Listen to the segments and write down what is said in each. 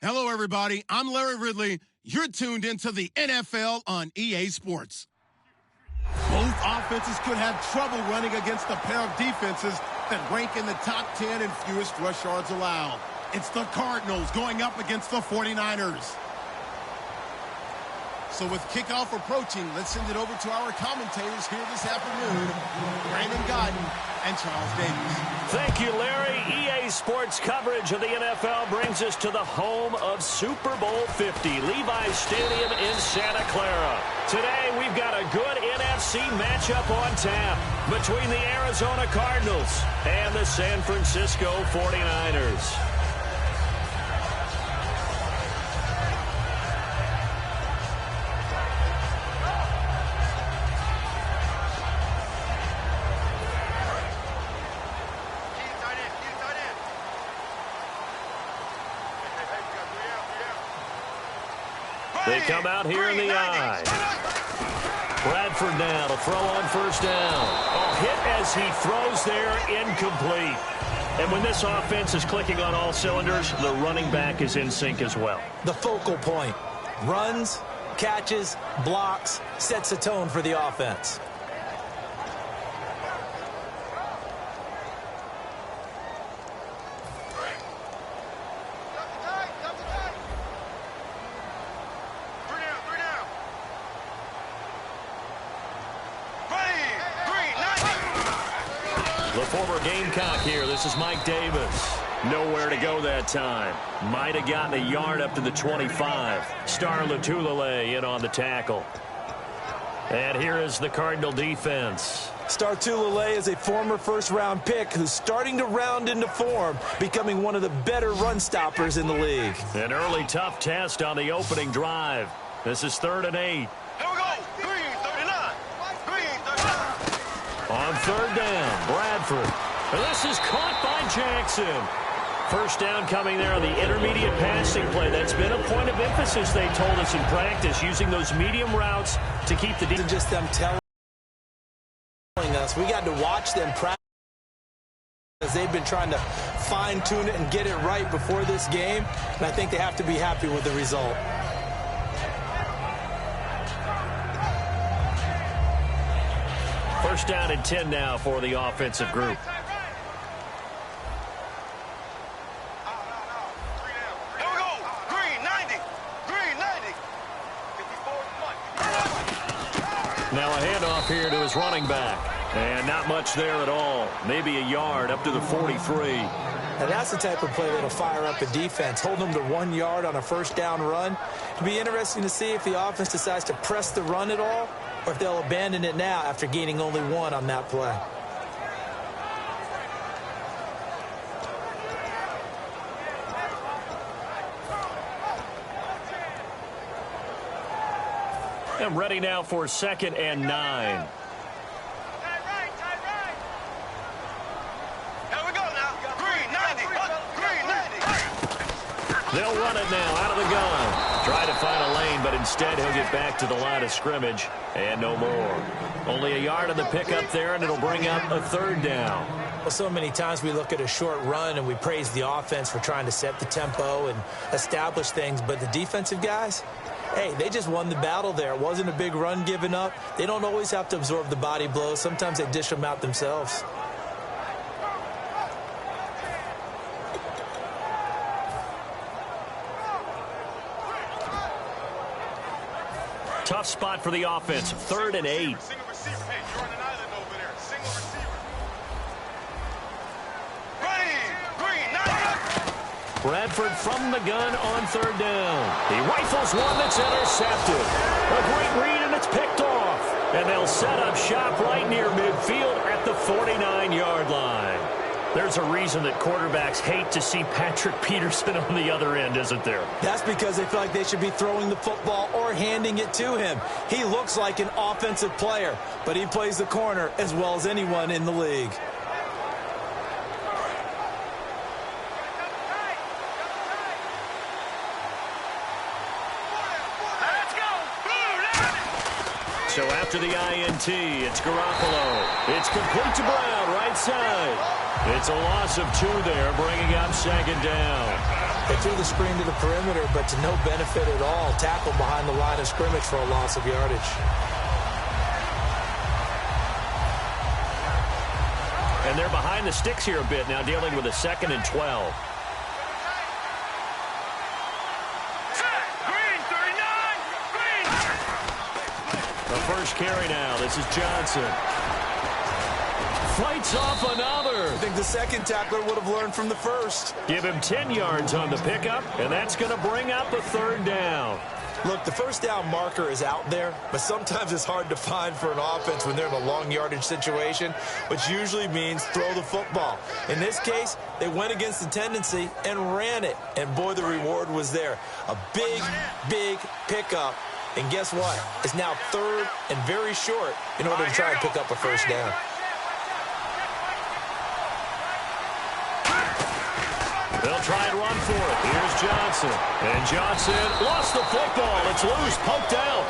Hello, everybody. I'm Larry Ridley. You're tuned into the NFL on EA Sports. Both offenses could have trouble running against a pair of defenses that rank in the top 10 in fewest rush yards allowed. It's the Cardinals going up against the 49ers. So with kickoff approaching, let's send it over to our commentators here this afternoon, Brandon Godden and Charles Davis. Thank you, Larry. EA Sports coverage of the NFL brings us to the home of Super Bowl 50, Levi's Stadium in Santa Clara. Today, we've got a good NFC matchup on tap between the Arizona Cardinals and the San Francisco 49ers. They come out here in the eye. Bradford now to throw on first down. Oh, hit as he throws there, incomplete. And when this offense is clicking on all cylinders, the running back is in sync as well. The focal point. Runs, catches, blocks, sets the tone for the offense. The former Gamecock here. This is Mike Davis. Nowhere to go that time. Might have gotten a yard up to the 25. Star Lotulelei in on the tackle. And here is the Cardinal defense. Star Lotulelei is a former first-round pick who's starting to round into form, becoming one of the better run stoppers in the league. An early tough test on the opening drive. This is 3rd and 8. Here we go. Green, 39. Green, 39. On 3rd down, Bradford. And this is caught by Jackson. First down coming there on the intermediate passing play. That's been a point of emphasis, they told us in practice, using those medium routes to keep the defense. Just them telling us. We got to watch them practice as they've been trying to fine-tune it and get it right before this game. And I think they have to be happy with the result. First down and 10 now for the offensive group. Now a handoff here to his running back. And not much there at all. Maybe a yard up to the 43. And that's the type of play that'll fire up a defense. Hold them to 1 yard on a first down run. It'll be interesting to see if the offense decides to press the run at all, or if they'll abandon it now after gaining only 1 on that play. And ready now for 2nd and 9. They'll run it now out of the gun. Try to find a lane, but instead he'll get back to the line of scrimmage. And no more. Only a yard on the pickup there, and it'll bring up a 3rd down. Well, so many times we look at a short run and we praise the offense for trying to set the tempo and establish things. But the defensive guys, hey, they just won the battle there. It wasn't a big run given up. They don't always have to absorb the body blows. Sometimes they dish them out themselves. Tough spot for the offense. 3rd and 8. Bradford from the gun on 3rd down. He rifles one that's intercepted. A great read, and it's picked off. And they'll set up shop right near midfield at the 49-yard line. There's a reason that quarterbacks hate to see Patrick Peterson on the other end, isn't there? That's because they feel like they should be throwing the football or handing it to him. He looks like an offensive player, but he plays the corner as well as anyone in the league. So after the INT, it's Garoppolo. It's complete to Brown, right side. It's a loss of 2 there, bringing up 2nd down. They threw the screen to the perimeter, but to no benefit at all. Tackled behind the line of scrimmage for a loss of yardage. And they're behind the sticks here a bit now, dealing with a 2nd and 12. The first carry now. This is Johnson. Fights off another. I think the second tackler would have learned from the first. Give him 10 yards on the pickup, and that's going to bring up a 3rd down. Look, the first down marker is out there, but sometimes it's hard to find for an offense when they're in a long yardage situation, which usually means throw the football. In this case, they went against the tendency and ran it, and boy, the reward was there. A big, big pickup, and guess what? It's now 3rd and very short in order to try and pick up a first down. They'll try and run for it. Here's Johnson. And Johnson lost the football. It's loose, poked out.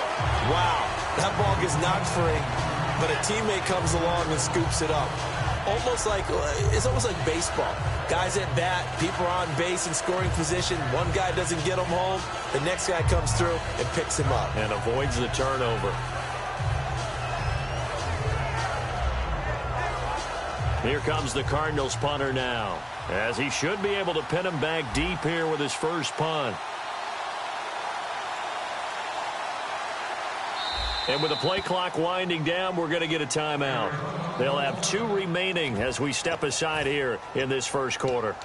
Wow, that ball gets knocked free, but a teammate comes along and scoops it up. It's almost like baseball. Guys at bat, people are on base in scoring position. One guy doesn't get him home. The next guy comes through and picks him up. And avoids the turnover. Here comes the Cardinals punter now, as he should be able to pin him back deep here with his first punt. And with the play clock winding down, we're going to get a timeout. They'll have 2 remaining as we step aside here in this first quarter.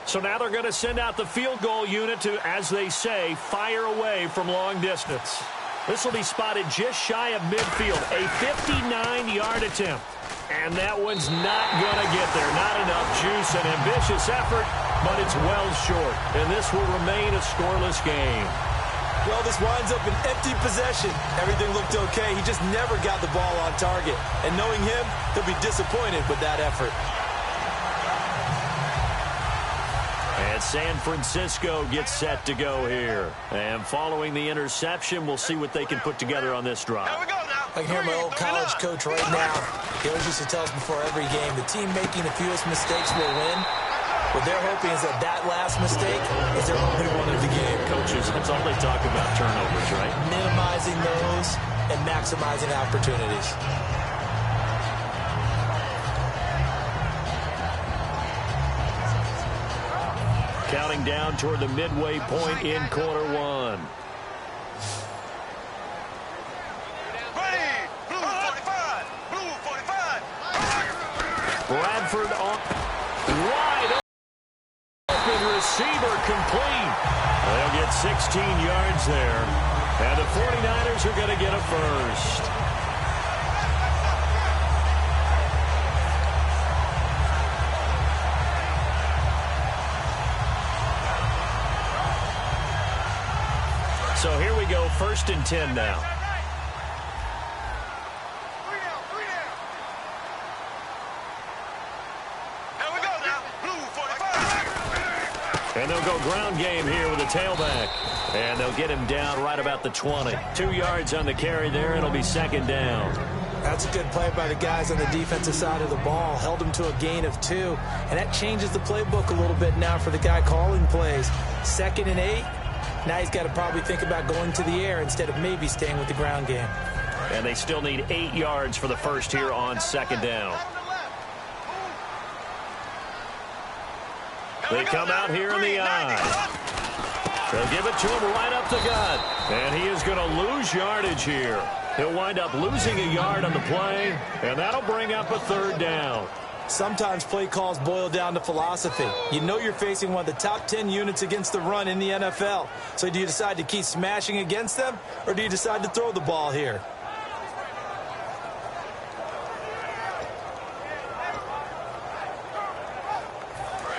So now they're going to send out the field goal unit to, as they say, fire away from long distance. This will be spotted just shy of midfield, a 59-yard attempt. And that one's not going to get there. Not enough juice, an ambitious effort, but it's well short. And this will remain a scoreless game. Well, this winds up an empty possession. Everything looked okay. He just never got the ball on target. And knowing him, he'll be disappointed with that effort. And San Francisco gets set to go here. And following the interception, we'll see what they can put together on this drive. I can hear my old college coach right now. He always used to tell us before every game, the team making the fewest mistakes will win. What they're hoping is that last mistake is their only one of the game. Coaches, that's all they talk about, turnovers, right? Minimizing those and maximizing opportunities. Counting down toward the midway point in quarter one. Ready! Blue 45! Blue 45! Bradford on wide open receiver complete. They'll get 16 yards there. And the 49ers are going to get a first. So here we go, 1st and 10 now. Here we go now. Blue 45! And they'll go ground game here with a tailback. And they'll get him down right about the 20. 2 yards on the carry there. It'll be 2nd down. That's a good play by the guys on the defensive side of the ball. Held him to a gain of 2. And that changes the playbook a little bit now for the guy calling plays. 2nd and 8. Now he's got to probably think about going to the air instead of maybe staying with the ground game. And they still need 8 yards for the first here on 2nd down. They come out here in the eye. They'll give it to him right up the gut. And he is going to lose yardage here. He'll wind up losing a yard on the play, and that'll bring up a 3rd down. Sometimes play calls boil down to philosophy. You know you're facing one of the top 10 units against the run in the NFL. So do you decide to keep smashing against them, or do you decide to throw the ball here?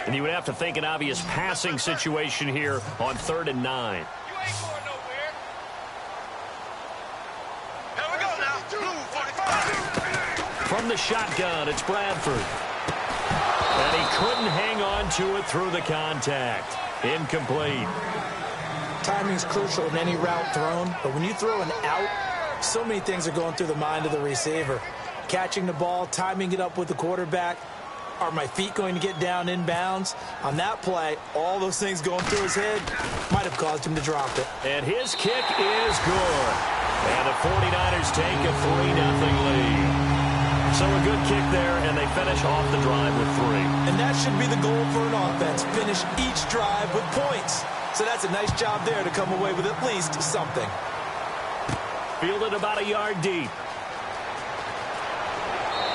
And you would have to think an obvious passing situation here on 3rd and 9. You ain't going nowhere. Here we go now. Blue 45! From the shotgun, it's Bradford. And he couldn't hang on to it through the contact. Incomplete. Timing's crucial in any route thrown, but when you throw an out, so many things are going through the mind of the receiver. Catching the ball, timing it up with the quarterback. Are my feet going to get down inbounds? On that play, all those things going through his head might have caused him to drop it. And his kick is good. And the 49ers take a 3-0 lead. So a good kick there, and they finish off the drive with 3. And that should be the goal for an offense. Finish each drive with points. So that's a nice job there to come away with at least something. Fielded about a yard deep.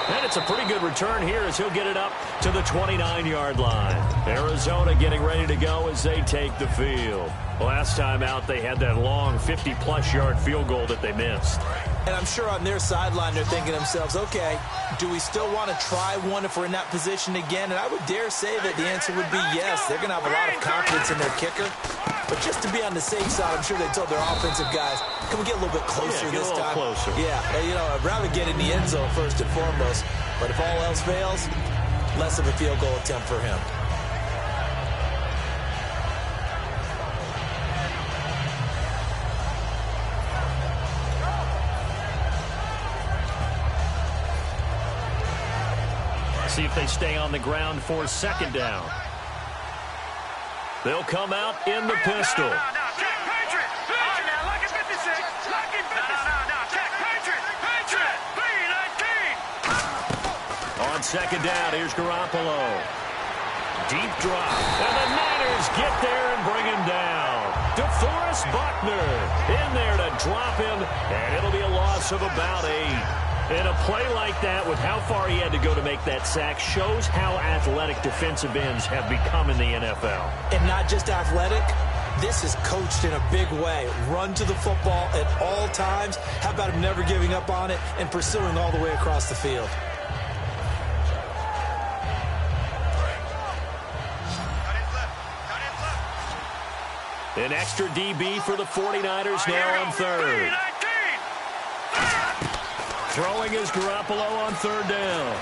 And it's a pretty good return here as he'll get it up to the 29-yard line. Arizona getting ready to go as they take the field. Last time out, they had that long 50-plus yard field goal that they missed. And I'm sure on their sideline they're thinking to themselves, okay, do we still want to try one if we're in that position again? And I would dare say that the answer would be yes. They're going to have a lot of confidence in their kicker. But just to be on the safe side, I'm sure they told their offensive guys, can we get a little bit closer this time? Closer. Yeah, you know, I'd rather get in the end zone first and foremost. But if all else fails, less of a field goal attempt for him. See if they stay on the ground for second down. They'll come out in the pistol. Check Patriot. Now look at 56. Look at 56. Check Patriot. Patriot. 3-19. On second down, here's Garoppolo. Deep drop. And the Niners get there and bring him down. DeForest Buckner in there to drop him, and it'll be a loss of about 8. And a play like that with how far he had to go to make that sack shows how athletic defensive ends have become in the NFL. And not just athletic, this is coached in a big way. Run to the football at all times. How about him never giving up on it and pursuing all the way across the field? An extra DB for the 49ers now on third. Throwing is Garoppolo on third down.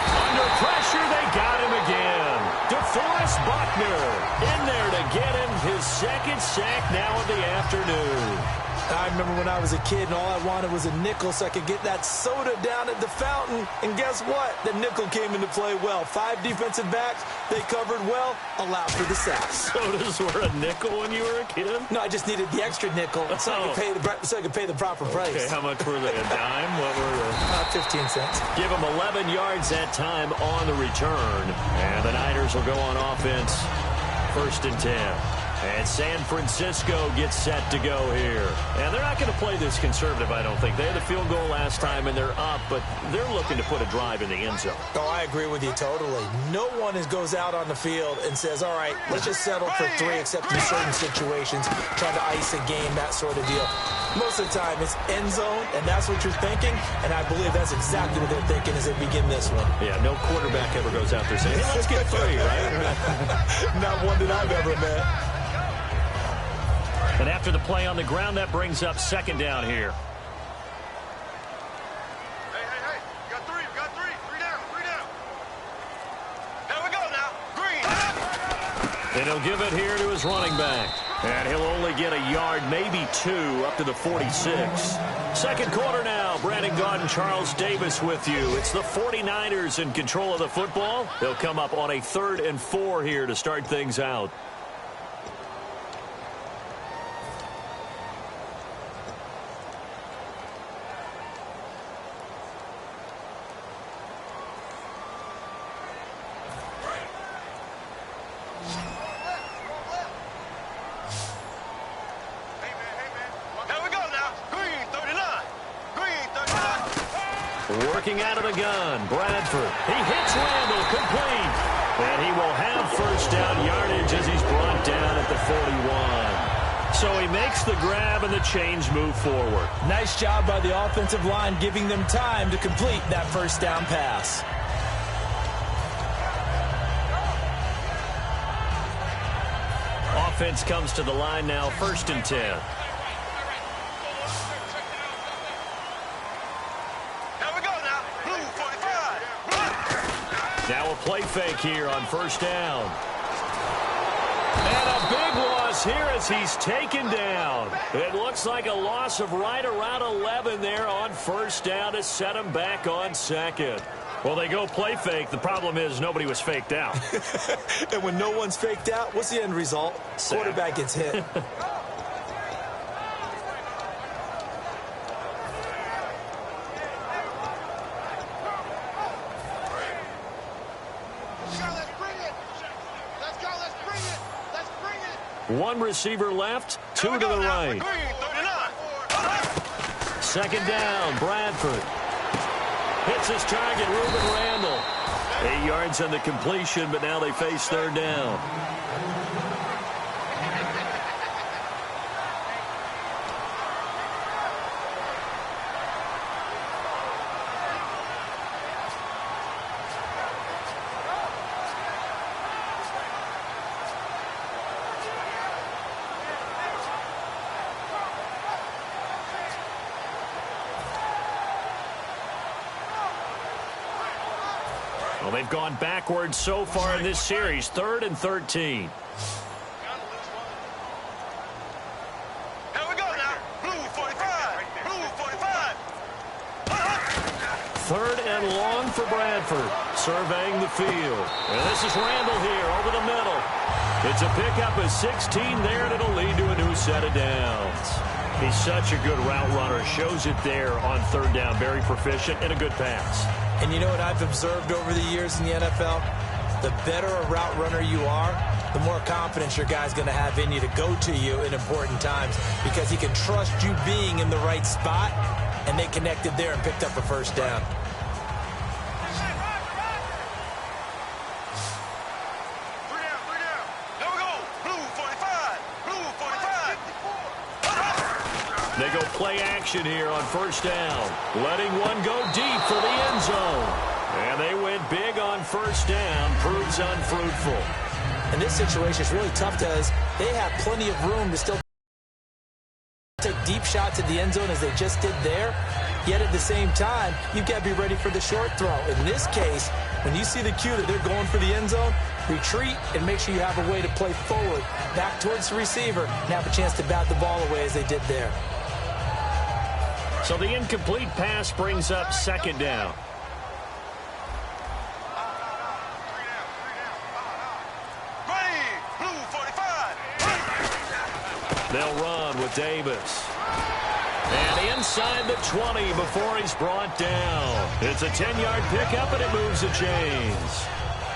Under pressure, they got him again. DeForest Buckner in there to get him his second sack now of the afternoon. I remember when I was a kid and all I wanted was a nickel so I could get that soda down at the fountain. And guess what? The nickel came into play well. 5 defensive backs, they covered well, allowed for the sacks. Sodas were a nickel when you were a kid? No, I just needed the extra nickel so I could pay the proper price. Okay, how much were they? A dime? What were they? 15 cents. Give them 11 yards that time on the return. And the Niners will go on offense. 1st and 10. And San Francisco gets set to go here. And they're not going to play this conservative, I don't think. They had a field goal last time, and they're up, but they're looking to put a drive in the end zone. Oh, I agree with you totally. No one goes out on the field and says, all right, let's just settle for 3, except in certain situations, trying to ice a game, that sort of deal. Most of the time, it's end zone, and that's what you're thinking, and I believe that's exactly what they're thinking as they begin this one. Yeah, no quarterback ever goes out there saying, hey, let's get 3, right? Not one that I've ever met. And after the play on the ground, that brings up second down here. Hey. You got 3. 3 down. There we go now. Green. And he'll give it here to his running back. And he'll only get a yard, maybe 2, up to the 46. Second quarter now. Brandon Gaudin, Charles Davis with you. It's the 49ers in control of the football. They'll come up on a 3rd and 4 here to start things out. Working out of the gun, Bradford. He hits Randall, complete. And he will have first down yardage as he's brought down at the 41. So he makes the grab and the chains move forward. Nice job by the offensive line giving them time to complete that first down pass. Offense comes to the line now, 1st and 10. Now a play fake here on first down. And a big loss here as he's taken down. It looks like a loss of right around 11 there on first down to set him back on second. Well, they go play fake. The problem is nobody was faked out. And when no one's faked out, what's the end result? Quarterback gets hit. One receiver left, two to the right. Second down, Bradford. Hits his target, Reuben Randall. 8 yards on the completion, but now they face third down. Well, they've gone backwards so far in this series. 3rd and 13. Here we go now. Blue 45. Blue 45. 3rd and long for Bradford. Surveying the field. And this is Randall here over the middle. It's a pickup of 16 there, and it'll lead to a new set of downs. He's such a good route runner. Shows it there on 3rd down. Very proficient and a good pass. And you know what I've observed over the years in the NFL? The better a route runner you are, the more confidence your guy's going to have in you to go to you in important times because he can trust you being in the right spot, and they connected there and picked up a first down. They go play action here on first down. Letting one go deep for the end zone. And they went big on first down. Proves unfruitful. And this situation is really tough because they have plenty of room to still take deep shots at the end zone as they just did there. Yet at the same time, you've got to be ready for the short throw. In this case, when you see the cue that they're going for the end zone, retreat and make sure you have a way to play forward, back towards the receiver, and have a chance to bat the ball away as they did there. So the incomplete pass brings up second down. They'll run with Davis. And inside the 20 before he's brought down. It's a 10-yard pickup, and it moves the chains.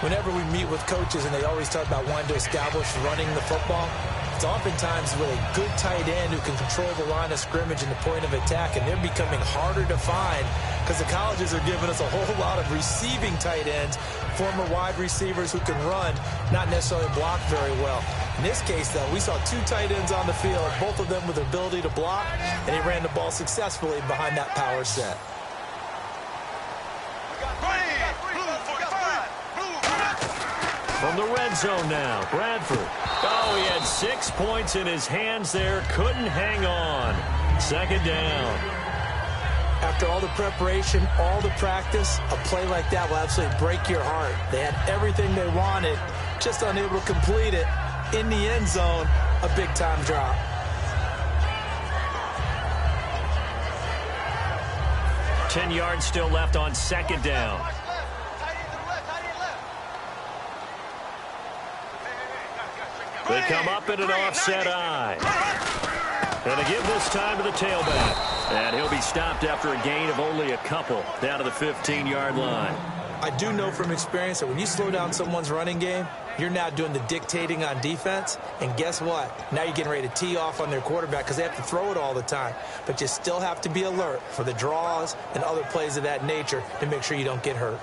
Whenever we meet with coaches and they always talk about wanting to establish running the football, it's oftentimes with a good tight end who can control the line of scrimmage and the point of attack, and they're becoming harder to find because the colleges are giving us a whole lot of receiving tight ends, former wide receivers who can run, not necessarily block very well. In this case, though, we saw 2 tight ends on the field, both of them with the ability to block, and he ran the ball successfully behind that power set. From the red zone now, Bradford. Oh, he had 6 points in his hands there. Couldn't hang on. Second down. After all the preparation, all the practice, a play like that will absolutely break your heart. They had everything they wanted, just unable to complete it. In the end zone, a big-time drop. Ten yards still left on second down. They come up in an offset eye. And they give this time to the tailback. And he'll be stopped after a gain of only a couple down to the 15-yard line. I do know from experience that when you slow down someone's running game, you're now doing the dictating on defense. And guess what? Now you're getting ready to tee off on their quarterback because they have to throw it all the time. But you still have to be alert for the draws and other plays of that nature to make sure you don't get hurt.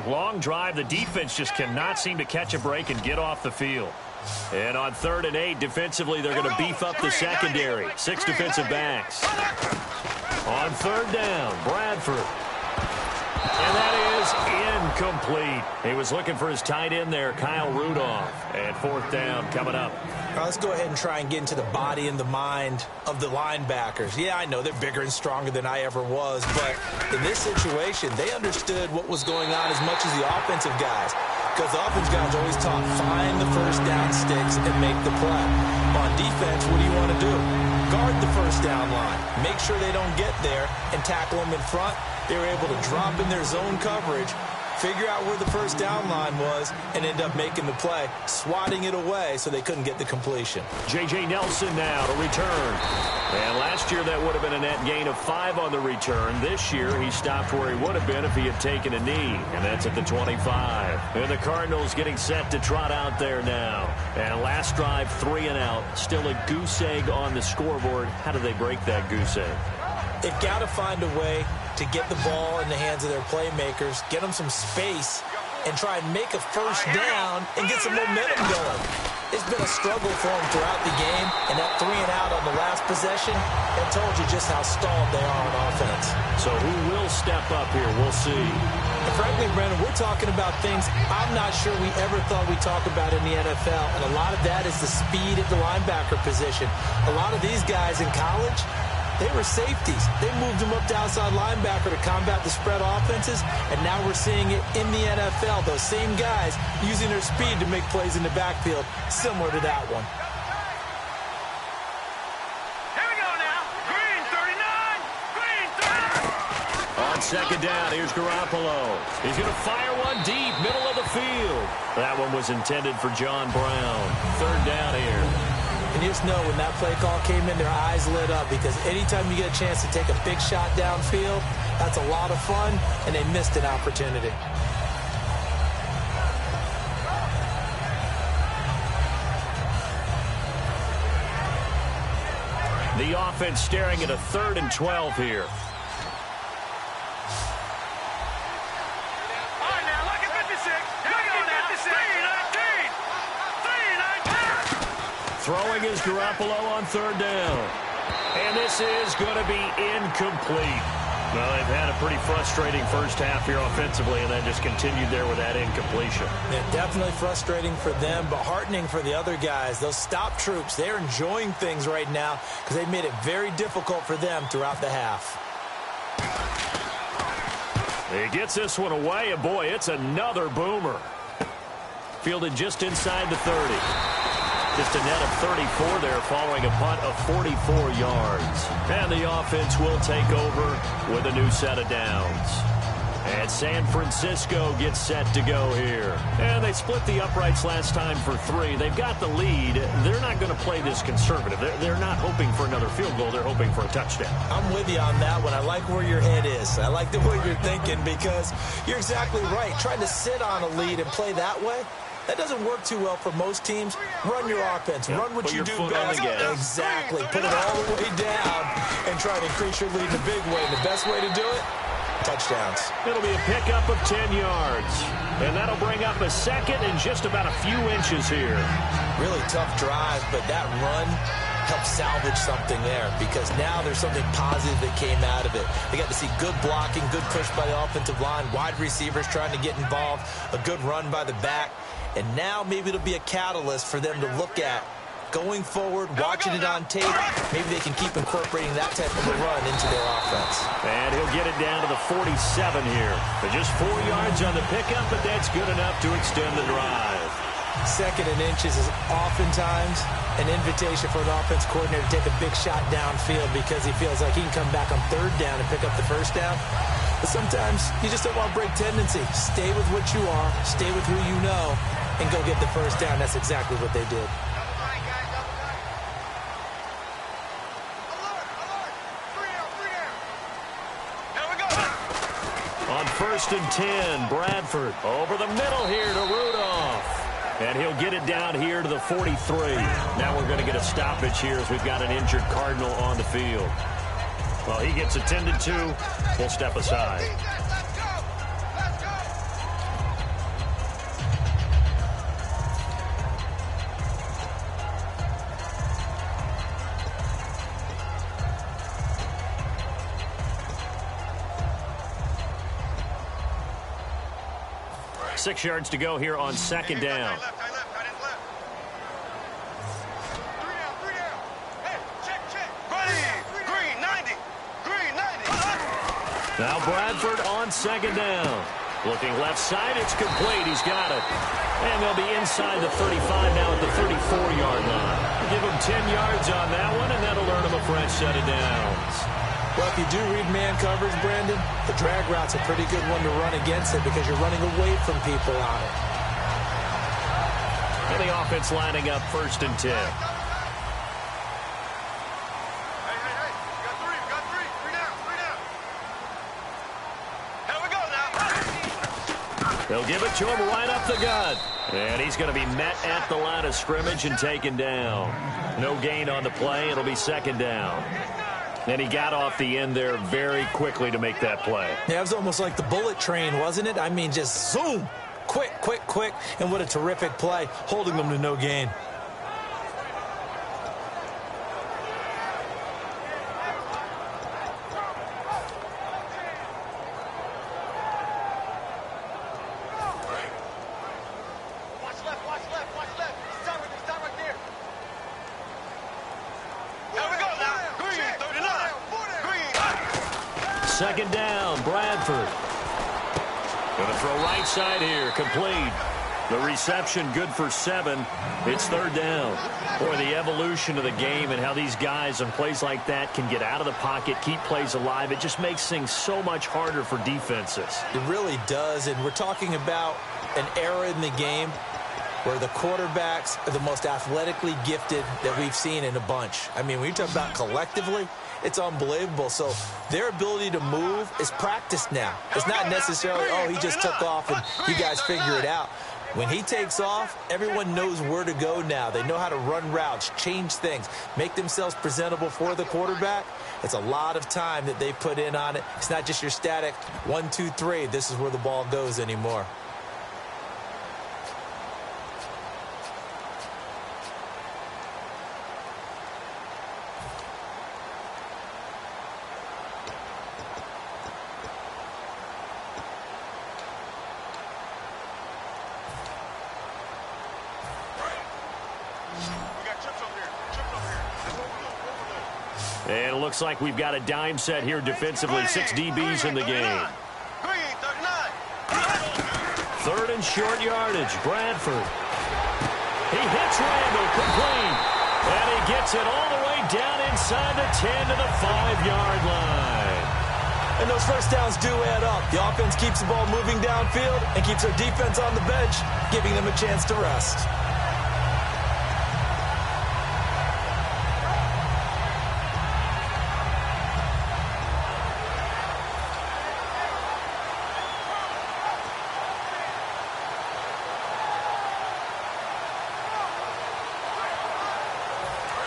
Long drive. The defense just cannot seem to catch a break and get off the field. And on 3rd and 8, defensively, they're going to beef up the secondary. 6 defensive backs. On 3rd down, Bradford. And that is incomplete. He was looking for his tight end there, Kyle Rudolph. And fourth down coming up. All right, let's go ahead and try and get into the body and the mind of the linebackers. Yeah, I know they're bigger and stronger than I ever was, but in this situation, they understood what was going on as much as the offensive guys. Because the offensive guys always taught, find the first down sticks and make the play. On defense, what do you want to do? Guard the first down line. Make sure they don't get there and tackle them in front. They were able to drop in their zone coverage, figure out where the first down line was, and end up making the play, swatting it away so they couldn't get the completion. J.J. Nelson now to return. And last year that would have been a net gain of 5 on the return. This year he stopped where he would have been if he had taken a knee, and that's at the 25. And the Cardinals getting set to trot out there now. And last drive, 3 and out. Still a goose egg on the scoreboard. How do they break that goose egg? They've got to find a way to get the ball in the hands of their playmakers, get them some space, and try and make a first down and get some momentum going. It's been a struggle for them throughout the game, and that 3 and out on the last possession, that told you just how stalled they are on offense. So who will step up here? We'll see. And frankly, Brandon, we're talking about things I'm not sure we ever thought we'd talk about in the NFL, and a lot of that is the speed at the linebacker position. A lot of these guys in college, they were safeties. They moved them up to outside linebacker to combat the spread offenses, and now we're seeing it in the NFL. Those same guys using their speed to make plays in the backfield, similar to that one. Here we go now. Green 39. Green 39. On second down, here's Garoppolo. He's going to fire one deep, middle of the field. That one was intended for John Brown. Third down here. And you just know when that play call came in, their eyes lit up, because anytime you get a chance to take a big shot downfield, that's a lot of fun, and they missed an opportunity. The offense staring at a 3rd and 12 here. All right, now, look at 56. Here we go now. 3-19. 3-19. Throwing is Garoppolo on 3rd down. And this is going to be incomplete. Well, they've had a pretty frustrating first half here offensively, and then just continued there with that incompletion. Yeah, definitely frustrating for them, but heartening for the other guys. Those stop troops, they're enjoying things right now because they've made it very difficult for them throughout the half. He gets this one away, and boy, it's another boomer. Fielded just inside the 30. Just a net of 34 there following a punt of 44 yards. And the offense will take over with a new set of downs. And San Francisco gets set to go here. And they split the uprights last time for 3. They've got the lead. They're not going to play this conservative. They're not hoping for another field goal. They're hoping for a touchdown. I'm with you on that one. I like where your head is. I like the way you're thinking, because you're exactly right. Trying to sit on a lead and play that way, that doesn't work too well for most teams. Run your offense. Run what you do best. Exactly. Put it all the way down and try to increase your lead in a big way. And the best way to do it, touchdowns. It'll be a pickup of 10 yards. And that'll bring up a second and just about a few inches here. Really tough drive, but that run helped salvage something there, because now there's something positive that came out of it. They got to see good blocking, good push by the offensive line, wide receivers trying to get involved, a good run by the back. And now maybe it'll be a catalyst for them to look at going forward, watching it on tape. Maybe they can keep incorporating that type of a run into their offense. And he'll get it down to the 47 here. But just 4 yards on the pickup, but that's good enough to extend the drive. 2nd and inches is oftentimes an invitation for an offense coordinator to take a big shot downfield, because he feels like he can come back on 3rd down and pick up the first down. But sometimes you just don't want to break tendency. Stay with what you are, stay with who you know, and go get the first down. That's exactly what they did. On 1st and 10, Bradford over the middle here to Rudolph. And he'll get it down here to the 43. Now we're going to get a stoppage here as we've got an injured Cardinal on the field. Well, he gets attended to. We'll step aside. 6 yards to go here on second down. Now Bradford on second down. Looking left side, it's complete. He's got it. And they'll be inside the 35 now at the 34-yard line. Give him 10 yards on that one, and that'll earn him a fresh set of downs. Well, if you do read man coverage, Brandon, the drag route's a pretty good one to run against it because you're running away from people on it. And the offense lining up 1st and 10. They'll give it to him right up the gut. And he's going to be met at the line of scrimmage and taken down. No gain on the play. It'll be second down. And he got off the end there very quickly to make that play. Yeah, it was almost like the bullet train, wasn't it? I mean, just zoom. Quick, quick, quick. And what a terrific play, holding them to no gain. Second down, Bradford. Going to throw right side here, complete. The reception good for 7. It's 3rd down. Boy, the evolution of the game and how these guys on plays like that can get out of the pocket, keep plays alive. It just makes things so much harder for defenses. It really does, and we're talking about an era in the game where the quarterbacks are the most athletically gifted that we've seen in a bunch. I mean, when you talk about collectively, it's unbelievable. So their ability to move is practiced now. It's not necessarily, oh, he just took off and you guys figure it out. When he takes off, everyone knows where to go now. They know how to run routes, change things, make themselves presentable for the quarterback. It's a lot of time that they put in on it. It's not just your static 1, 2, 3. This is where the ball goes anymore. And it looks like we've got a dime set here defensively. 6 DBs in the game. 3rd and short yardage. Bradford. He hits Randall, complete. And he gets it all the way down inside the 10 to the 5-yard line. And those first downs do add up. The offense keeps the ball moving downfield and keeps our defense on the bench, giving them a chance to rest.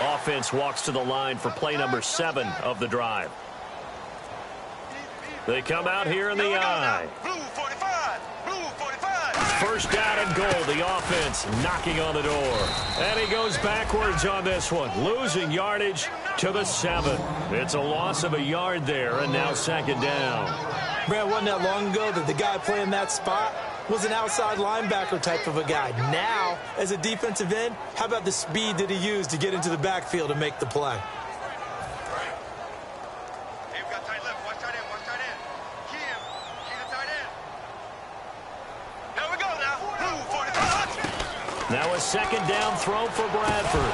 Offense walks to the line for play number 7 of the drive. They come out here in the eye. First down and goal. The offense knocking on the door. And he goes backwards on this one. Losing yardage to the 7. It's a loss of a yard there, and now second down. Brad, wasn't that long ago that the guy playing that spot was an outside linebacker type of a guy. Now, as a defensive end, how about the speed that he used to get into the backfield and make the play? Now a second down throw for Bradford.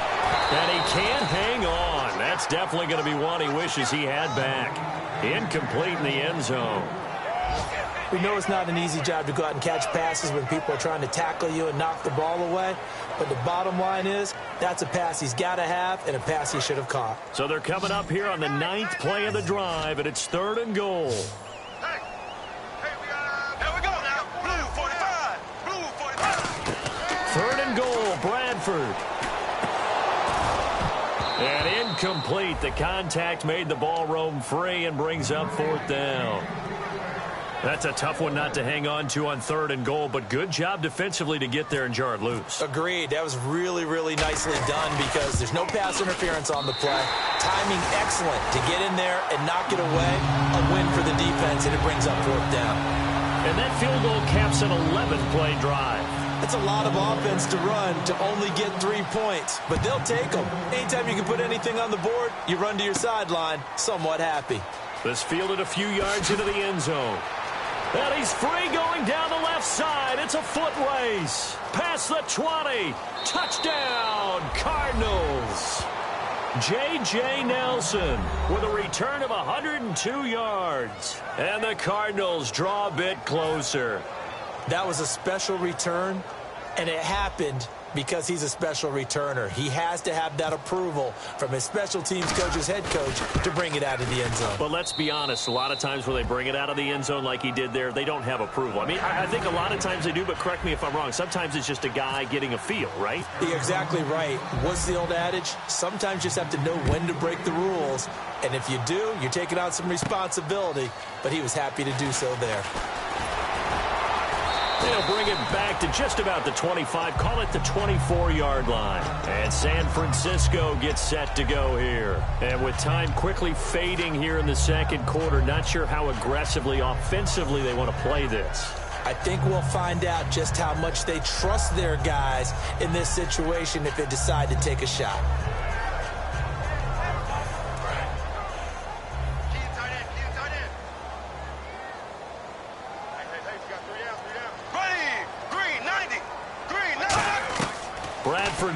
And he can't hang on. That's definitely going to be one he wishes he had back. Incomplete in the end zone. We know it's not an easy job to go out and catch passes when people are trying to tackle you and knock the ball away. But the bottom line is, that's a pass he's got to have and a pass he should have caught. So they're coming up here on the 9th play of the drive, and it's 3rd and goal. Here we go now. Blue 45. Blue 45. 3rd and goal, Bradford. And incomplete. The contact made the ball roam free and brings up 4th down. That's a tough one not to hang on to on 3rd and goal, but good job defensively to get there and jar it loose. Agreed. That was really, really nicely done because there's no pass interference on the play. Timing excellent to get in there and knock it away. A win for the defense, and it brings up 4th down. And that field goal caps an 11-play drive. That's a lot of offense to run to only get 3 points, but they'll take them. Anytime you can put anything on the board, you run to your sideline somewhat happy. This fielded a few yards into the end zone. And he's free going down the left side. It's a foot race. Past the 20. Touchdown, Cardinals. J.J. Nelson with a return of 102 yards. And the Cardinals draw a bit closer. That was a special return, and it happened because he's a special returner. He has to have that approval from his special teams coach's head coach to bring it out of the end zone. But let's be honest, a lot of times when they bring it out of the end zone like he did there, they don't have approval. I mean, I think a lot of times they do, but correct me if I'm wrong. Sometimes it's just a guy getting a feel, right? You're exactly right. What's the old adage? Sometimes you just have to know when to break the rules, and if you do, you're taking on some responsibility, but he was happy to do so there. They'll bring it back to just about the 25, call it the 24-yard line. And San Francisco gets set to go here. And with time quickly fading here in the second quarter, not sure how aggressively, offensively they want to play this. I think we'll find out just how much they trust their guys in this situation if they decide to take a shot.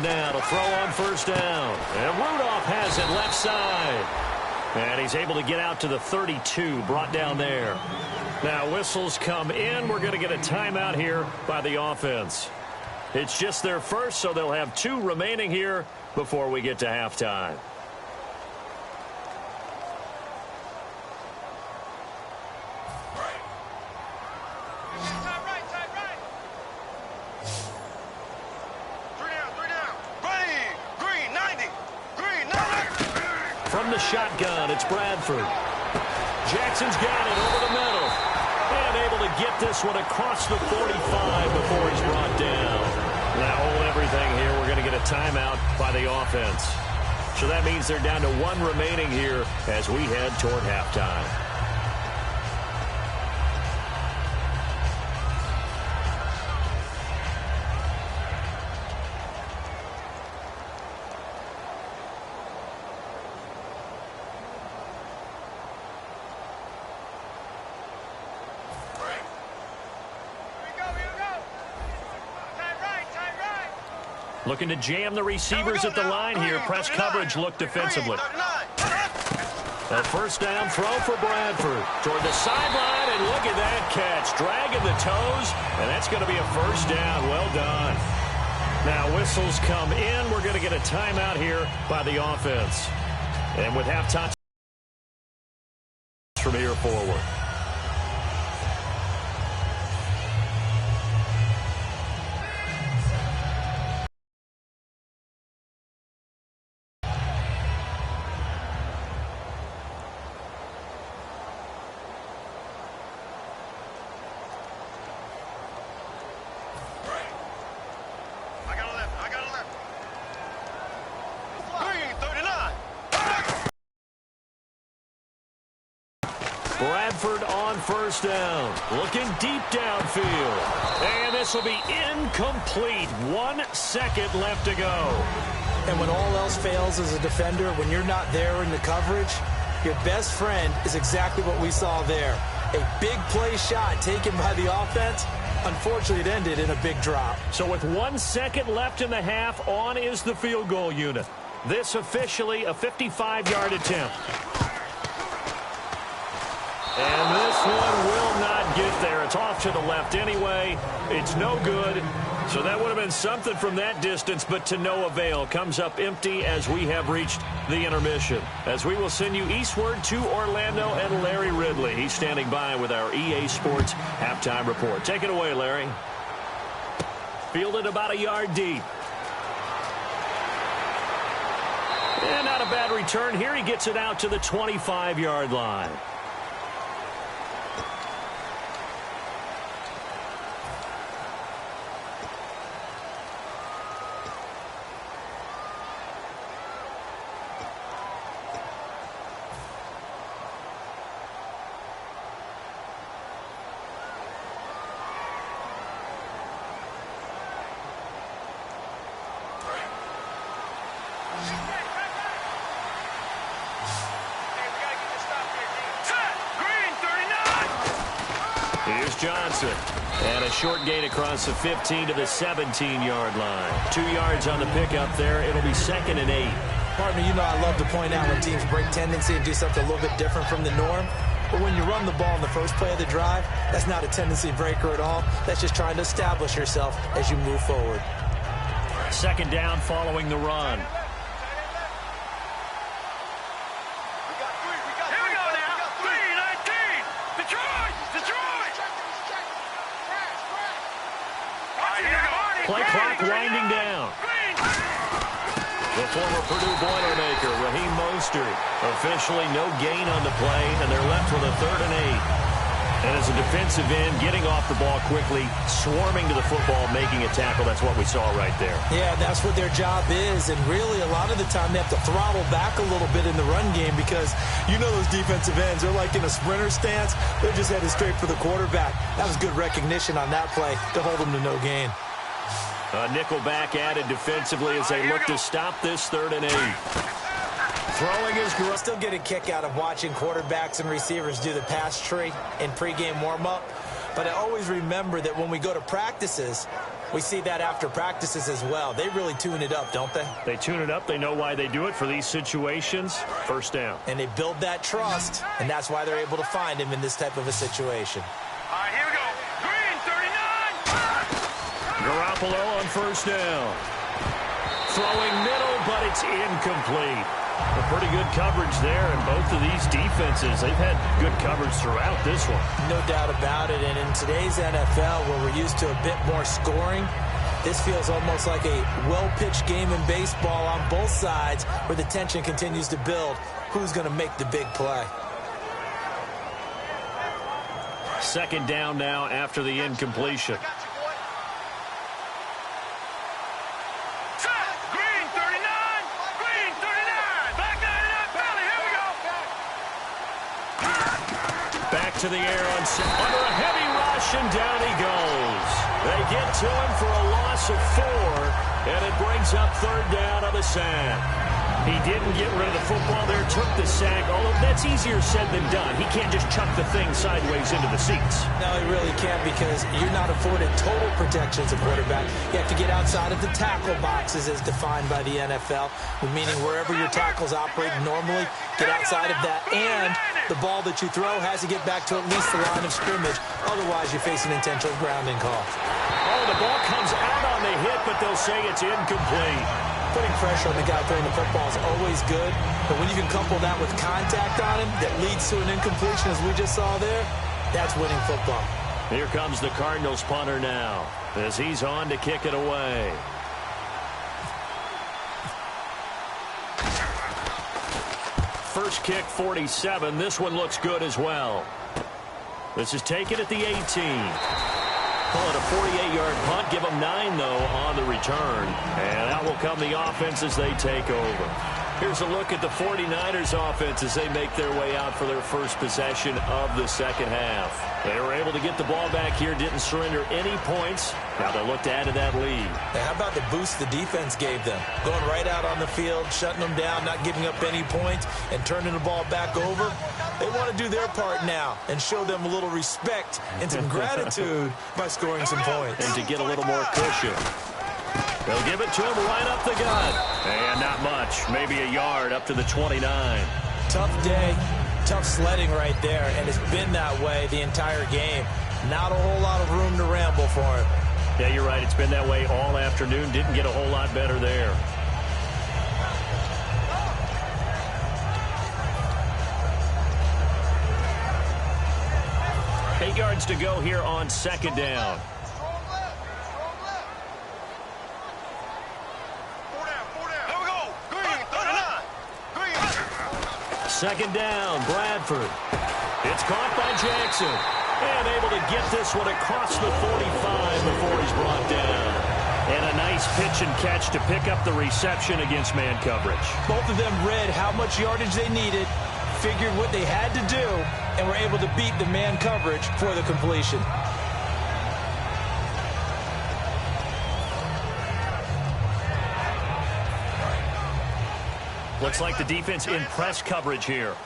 Now to throw on first down. And Rudolph has it left side. And he's able to get out to the 32, brought down there. Now whistles come in. We're going to get a timeout here by the offense. It's just their first, so they'll have 2 remaining here before we get to halftime. From the shotgun, it's Bradford. Jackson's got it over the middle. And able to get this one across the 45 before he's brought down. Now hold everything here. We're going to get a timeout by the offense. So that means they're down to 1 remaining here as we head toward halftime. Looking to jam the receivers at the line here. Press coverage look defensively. A first down throw for Bradford. Toward the sideline, and look at that catch. Dragging the toes, and that's going to be a first down. Well done. Now whistles come in. We're going to get a timeout here by the offense. And with halftime from here forward. Bradford on first down. Looking deep downfield. And this will be incomplete. 1 second left to go. And when all else fails as a defender, when you're not there in the coverage, your best friend is exactly what we saw there. A big play shot taken by the offense. Unfortunately, it ended in a big drop. So with 1 second left in the half, on is the field goal unit. This officially a 55-yard attempt. And this one will not get there. It's off to the left anyway. It's no good. So that would have been something from that distance, but to no avail. Comes up empty as we have reached the intermission. As we will send you eastward to Orlando and Larry Ridley. He's standing by with our EA Sports halftime report. Take it away, Larry. Fielded about a yard deep. And not a bad return here. He gets it out to the 25-yard line. Here's Johnson. And a short gain across the 15 to the 17-yard line. 2 yards on the pickup there. It'll be 2nd and 8. Partner, you know I love to point out when teams break tendency and do something a little bit different from the norm. But when you run the ball in the first play of the drive, that's not a tendency breaker at all. That's just trying to establish yourself as you move forward. 2nd down following the run. Play clock winding down. The former Purdue Boilermaker, Raheem Mostert, officially no gain on the play, and they're left with a 3rd and 8. And as a defensive end, getting off the ball quickly, swarming to the football, making a tackle, that's what we saw right there. Yeah, that's what their job is, and really a lot of the time they have to throttle back a little bit in the run game because you know those defensive ends, they're like in a sprinter stance. They're just headed straight for the quarterback. That was good recognition on that play to hold them to no gain. A nickel back added defensively as they look to stop this 3rd and 8. Throwing is great. Still get a kick out of watching quarterbacks and receivers do the pass tree in pregame warm-up. But I always remember that when we go to practices, we see that after practices as well. They really tune it up, don't they? They tune it up. They know why they do it for these situations. 1st down. And they build that trust, and that's why they're able to find him in this type of a situation. All right, here we go. Green, 39. Garoppolo on 1st down. Throwing middle, but it's incomplete. A pretty good coverage there, and both of these defenses, they've had good coverage throughout this one. No doubt about it, and in today's NFL, where we're used to a bit more scoring, this feels almost like a well-pitched game in baseball on both sides where the tension continues to build. Who's going to make the big play? 2nd down now after the incompletion. To the air under a heavy rush, and down he goes. They get to him for a loss of 4, and it brings up 3rd down on the sack. He didn't get rid of the football there, took the sack, although that's easier said than done. He can't just chuck the thing sideways into the seats. No, he really can't because you're not afforded total protection as a quarterback. You have to get outside of the tackle boxes as defined by the NFL, meaning wherever your tackles operate normally, get outside of that, and the ball that you throw has to get back to at least the line of scrimmage. Otherwise, you're facing intentional grounding call. Oh, the ball comes out on the hit, but they'll say it's incomplete. Putting pressure on the guy throwing the football is always good, but when you can couple that with contact on him that leads to an incompletion, as we just saw there, that's winning football. Here comes the Cardinals punter now as he's on to kick it away. First kick, 47. This one looks good as well. This is taken at the 18. Call it a 48-yard punt. Give them 9, though, on the return. And out will come the offense as they take over. Here's a look at the 49ers offense as they make their way out for their first possession of the second half. They were able to get the ball back here, didn't surrender any points. Now they look to add to that lead. Now, how about the boost the defense gave them? Going right out on the field, shutting them down, not giving up any points, and turning the ball back over. They want to do their part now and show them a little respect and some gratitude by scoring some points. And to get a little more cushion. They'll give it to him right up the gut. And not much. Maybe a yard up to the 29. Tough day. Tough sledding right there. And it's been that way the entire game. Not a whole lot of room to ramble for him. Yeah, you're right. It's been that way all afternoon. Didn't get a whole lot better there. Eight yards to go here on second down. Second down, Bradford. It's caught by Jackson. And able to get this one across the 45 before he's brought down. And a nice pitch and catch to pick up the reception against man coverage. Both of them read how much yardage they needed, figured what they had to do, and were able to beat the man coverage for the completion. Looks like the defense in press coverage here.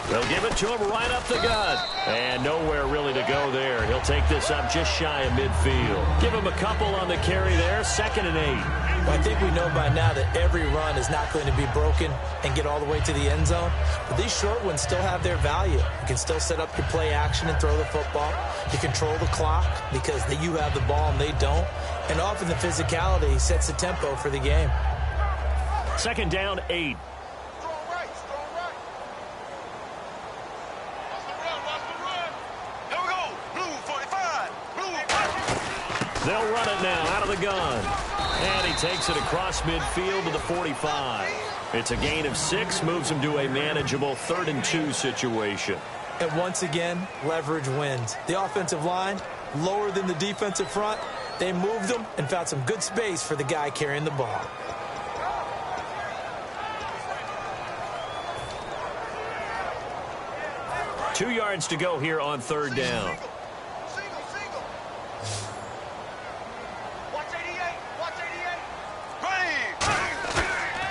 They'll give it to him right up the gut. And nowhere really to go there. He'll take this up just shy of midfield. Give him a couple on the carry there. 2nd and 8. Well, I think we know by now that every run is not going to be broken and get all the way to the end zone. But these short ones still have their value. You can still set up your play action and throw the football. You control the clock because you have the ball and they don't. And often the physicality sets the tempo for the game. 2nd down, 8. They'll run it now out of the gun. And he takes it across midfield to the 45. It's a gain of 6, moves him to a manageable 3rd and 2 situation. And once again, leverage wins. The offensive line, lower than the defensive front. They moved them and found some good space for the guy carrying the ball. Two yards to go here on 3rd down.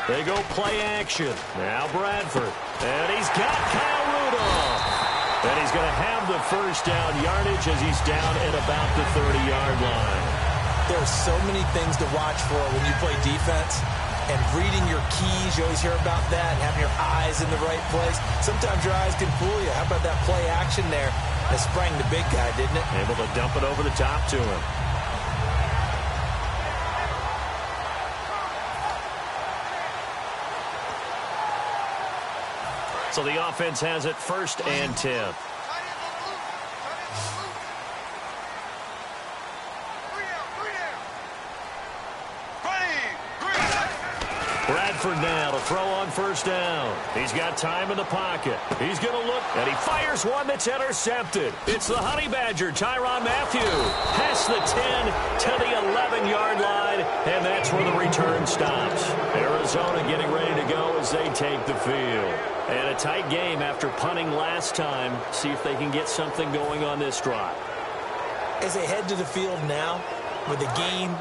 They go play action. Now Bradford. And he's got Kyle Rudolph. And he's going to have the first down yardage as he's down at about the 30-yard line. There are so many things to watch for when you play defense. And reading your keys, you always hear about that, and having your eyes in the right place. Sometimes your eyes can fool you. How about that play action there? That sprang the big guy, didn't it? Able to dump it over the top to him. So the offense has it 1st and 10. Bradford now to throw on 1st down. He's got time in the pocket. He's going to look, and he fires one that's intercepted. It's the Honey Badger, Tyrann Mathieu. Past the 10 to the 11-yard line, and that's where the return stops. Arizona getting ready to go as they take the field. And a tight game after punting last time. See if they can get something going on this drive. As they head to the field now, with the game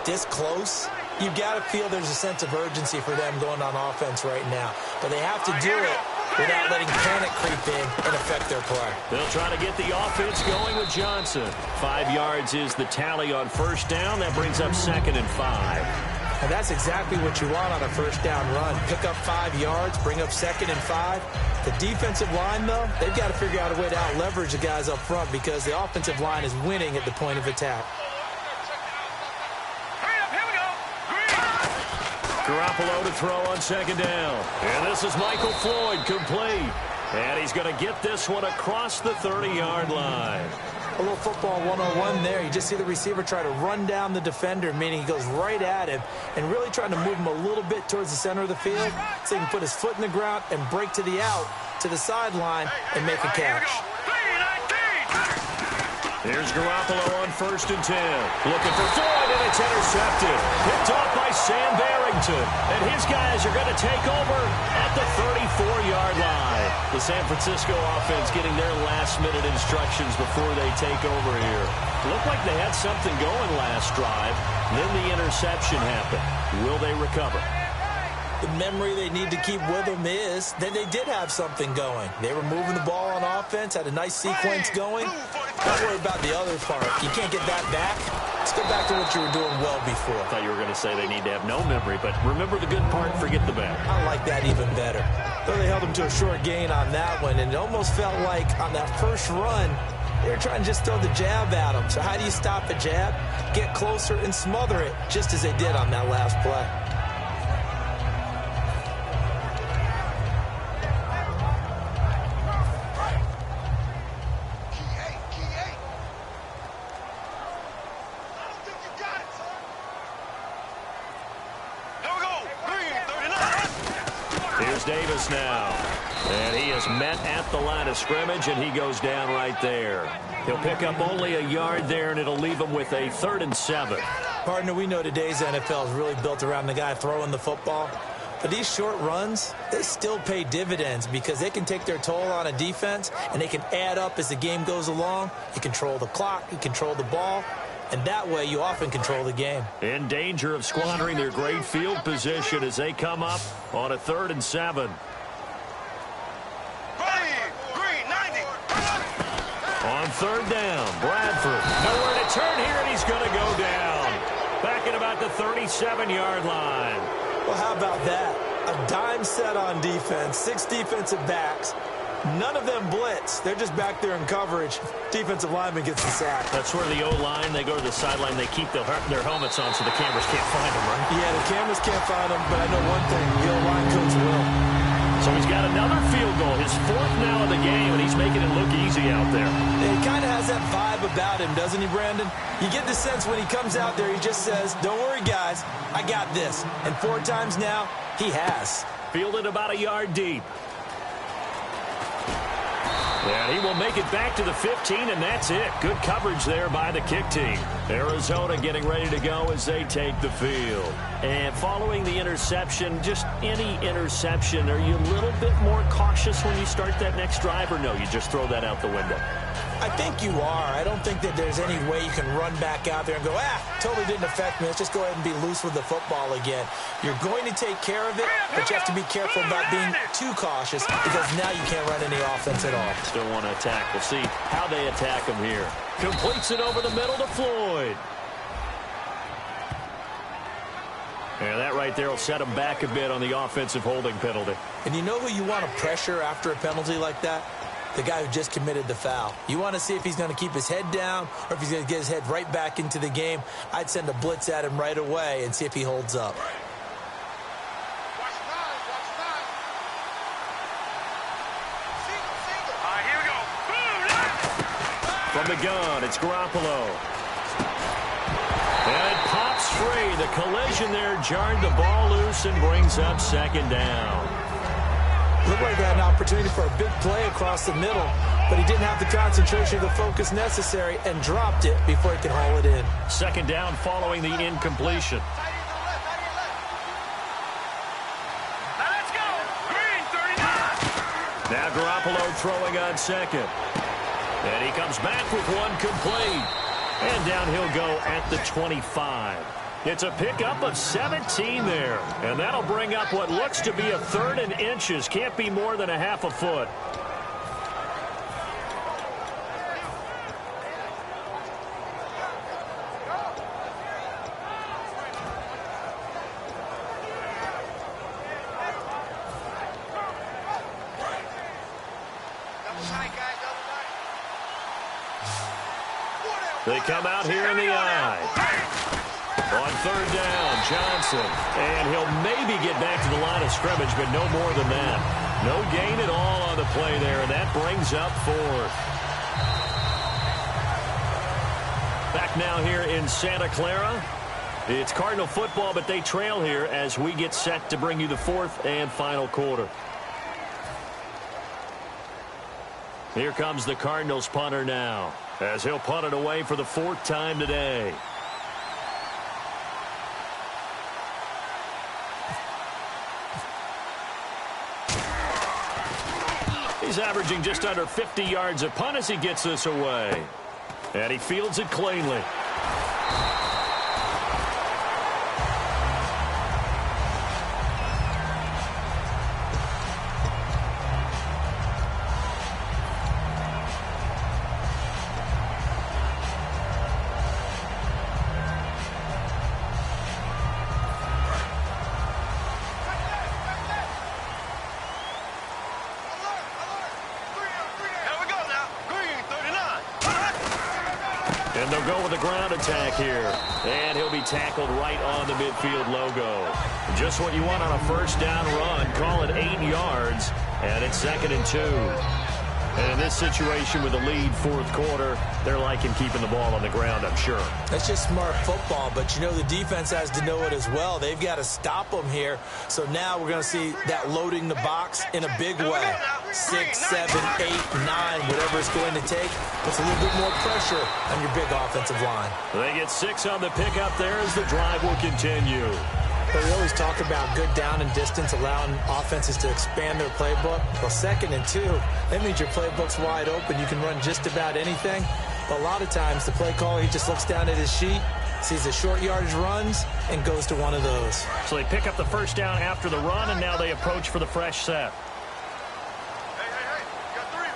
this close, you've got to feel there's a sense of urgency for them going on offense right now. But they have to do it without letting panic creep in and affect their play. They'll try to get the offense going with Johnson. 5 yards is the tally on 1st down. That brings up 2nd and 5. And that's exactly what you want on a 1st down run. Pick up 5 yards, bring up 2nd and 5. The defensive line, though, they've got to figure out a way to out-leverage the guys up front because the offensive line is winning at the point of attack. Garoppolo to throw on 2nd down. And this is Michael Floyd complete. And he's going to get this one across the 30-yard line. A little football 101 there. You just see the receiver try to run down the defender, meaning he goes right at him and really trying to move him a little bit towards the center of the field so he can put his foot in the ground and break to the out, to the sideline, and make a catch. Here's Garoppolo on 1st and 10. Looking for Floyd, and it's intercepted. Picked off by Sam Barrington. And his guys are going to take over at the 34-yard line. The San Francisco offense getting their last-minute instructions before they take over here. Looked like they had something going last drive. Then the interception happened. Will they recover? The memory they need to keep with them is that they did have something going. They were moving the ball on offense, had a nice sequence going. Don't worry about the other part. You can't get that back. Let's go back to what you were doing well before. I thought you were going to say they need to have no memory, but remember the good part, forget the bad. I like that even better. Though they held them to a short gain on that one, and it almost felt like on that first run, they were trying to just throw the jab at them. So how do you stop a jab? Get closer and smother it, just as they did on that last play. Davis now. And he is met at the line of scrimmage, and he goes down right there. He'll pick up only a yard there, and it'll leave him with a 3rd and 7. Partner, we know today's NFL is really built around the guy throwing the football. But these short runs, they still pay dividends because they can take their toll on a defense, and they can add up as the game goes along. You control the clock, you control the ball. And that way, you often control the game. In danger of squandering their great field position as they come up on a 3rd and 7. On third down, Bradford. Nowhere to turn here, and he's going to go down. Back at about the 37-yard line. Well, how about that? A dime set on defense, 6 defensive backs. None of them blitz. They're just back there in coverage. Defensive lineman gets the sack. That's where the O-line, they go to the sideline, they keep their helmets on so the cameras can't find them, right? Yeah, the cameras can't find them, but I know one thing, the O-line coach will. So he's got another field goal, his 4th now of the game, and he's making it look easy out there. He kind of has that vibe about him, doesn't he, Brandon? You get the sense when he comes out there, he just says, don't worry, guys, I got this. And 4 times now, he has. Fielded about a yard deep. And he will make it back to the 15, and that's it. Good coverage there by the kick team. Arizona getting ready to go as they take the field. And following the interception, just any interception, are you a little bit more cautious when you start that next drive, or no, you just throw that out the window? I think you are. I don't think that there's any way you can run back out there and go, totally didn't affect me. Let's just go ahead and be loose with the football again. You're going to take care of it, but you have to be careful about being too cautious because now you can't run any offense at all. Still want to attack. We'll see how they attack him here. Completes it over the middle to Floyd. And that right there will set him back a bit on the offensive holding penalty. And you know who you want to pressure after a penalty like that? The guy who just committed the foul. You want to see if he's going to keep his head down or if he's going to get his head right back into the game. I'd send a blitz at him right away and see if he holds up. Here we go. From the gun, it's Garoppolo. And it pops free. The collision there jarred the ball loose and brings up 2nd down. Looked like he had an opportunity for a big play across the middle, but he didn't have the concentration or the focus necessary and dropped it before he could haul it in. 2nd down following the incompletion. Now let's go. Green, 39. Now Garoppolo throwing on 2nd. And he comes back with one complete. And down he'll go at the 25. It's a pickup of 17 there. And that'll bring up what looks to be a 3rd and inches. Can't be more than a half a foot. They come out here in the eye. On 3rd down, Johnson. And he'll maybe get back to the line of scrimmage, but no more than that. No gain at all on the play there, and that brings up 4th. Back now here in Santa Clara. It's Cardinal football, but they trail here as we get set to bring you the 4th and final quarter. Here comes the Cardinals punter now, as he'll punt it away for the 4th time today. He's averaging just under 50 yards a punt as he gets this away. And he fields it cleanly. And they'll go with a ground attack here. And he'll be tackled right on the midfield logo. Just what you want on a 1st down run. Call it 8 yards. And it's 2nd and 2. And in this situation with the lead 4th quarter, they're liking keeping the ball on the ground, I'm sure. That's just smart football, but you know the defense has to know it as well. They've got to stop them here. So now we're going to see that loading the box in a big way. 6, 7, 8, 9, whatever it's going to take. Puts a little bit more pressure on your big offensive line. They get 6 on the pickup there as the drive will continue. But we always talk about good down and distance, allowing offenses to expand their playbook. Well, 2nd and 2, that means your playbook's wide open. You can run just about anything. But a lot of times, the play caller, he just looks down at his sheet, sees the short yardage runs, and goes to one of those. So they pick up the 1st down after the run, and now they approach for the fresh set. Hey. Got three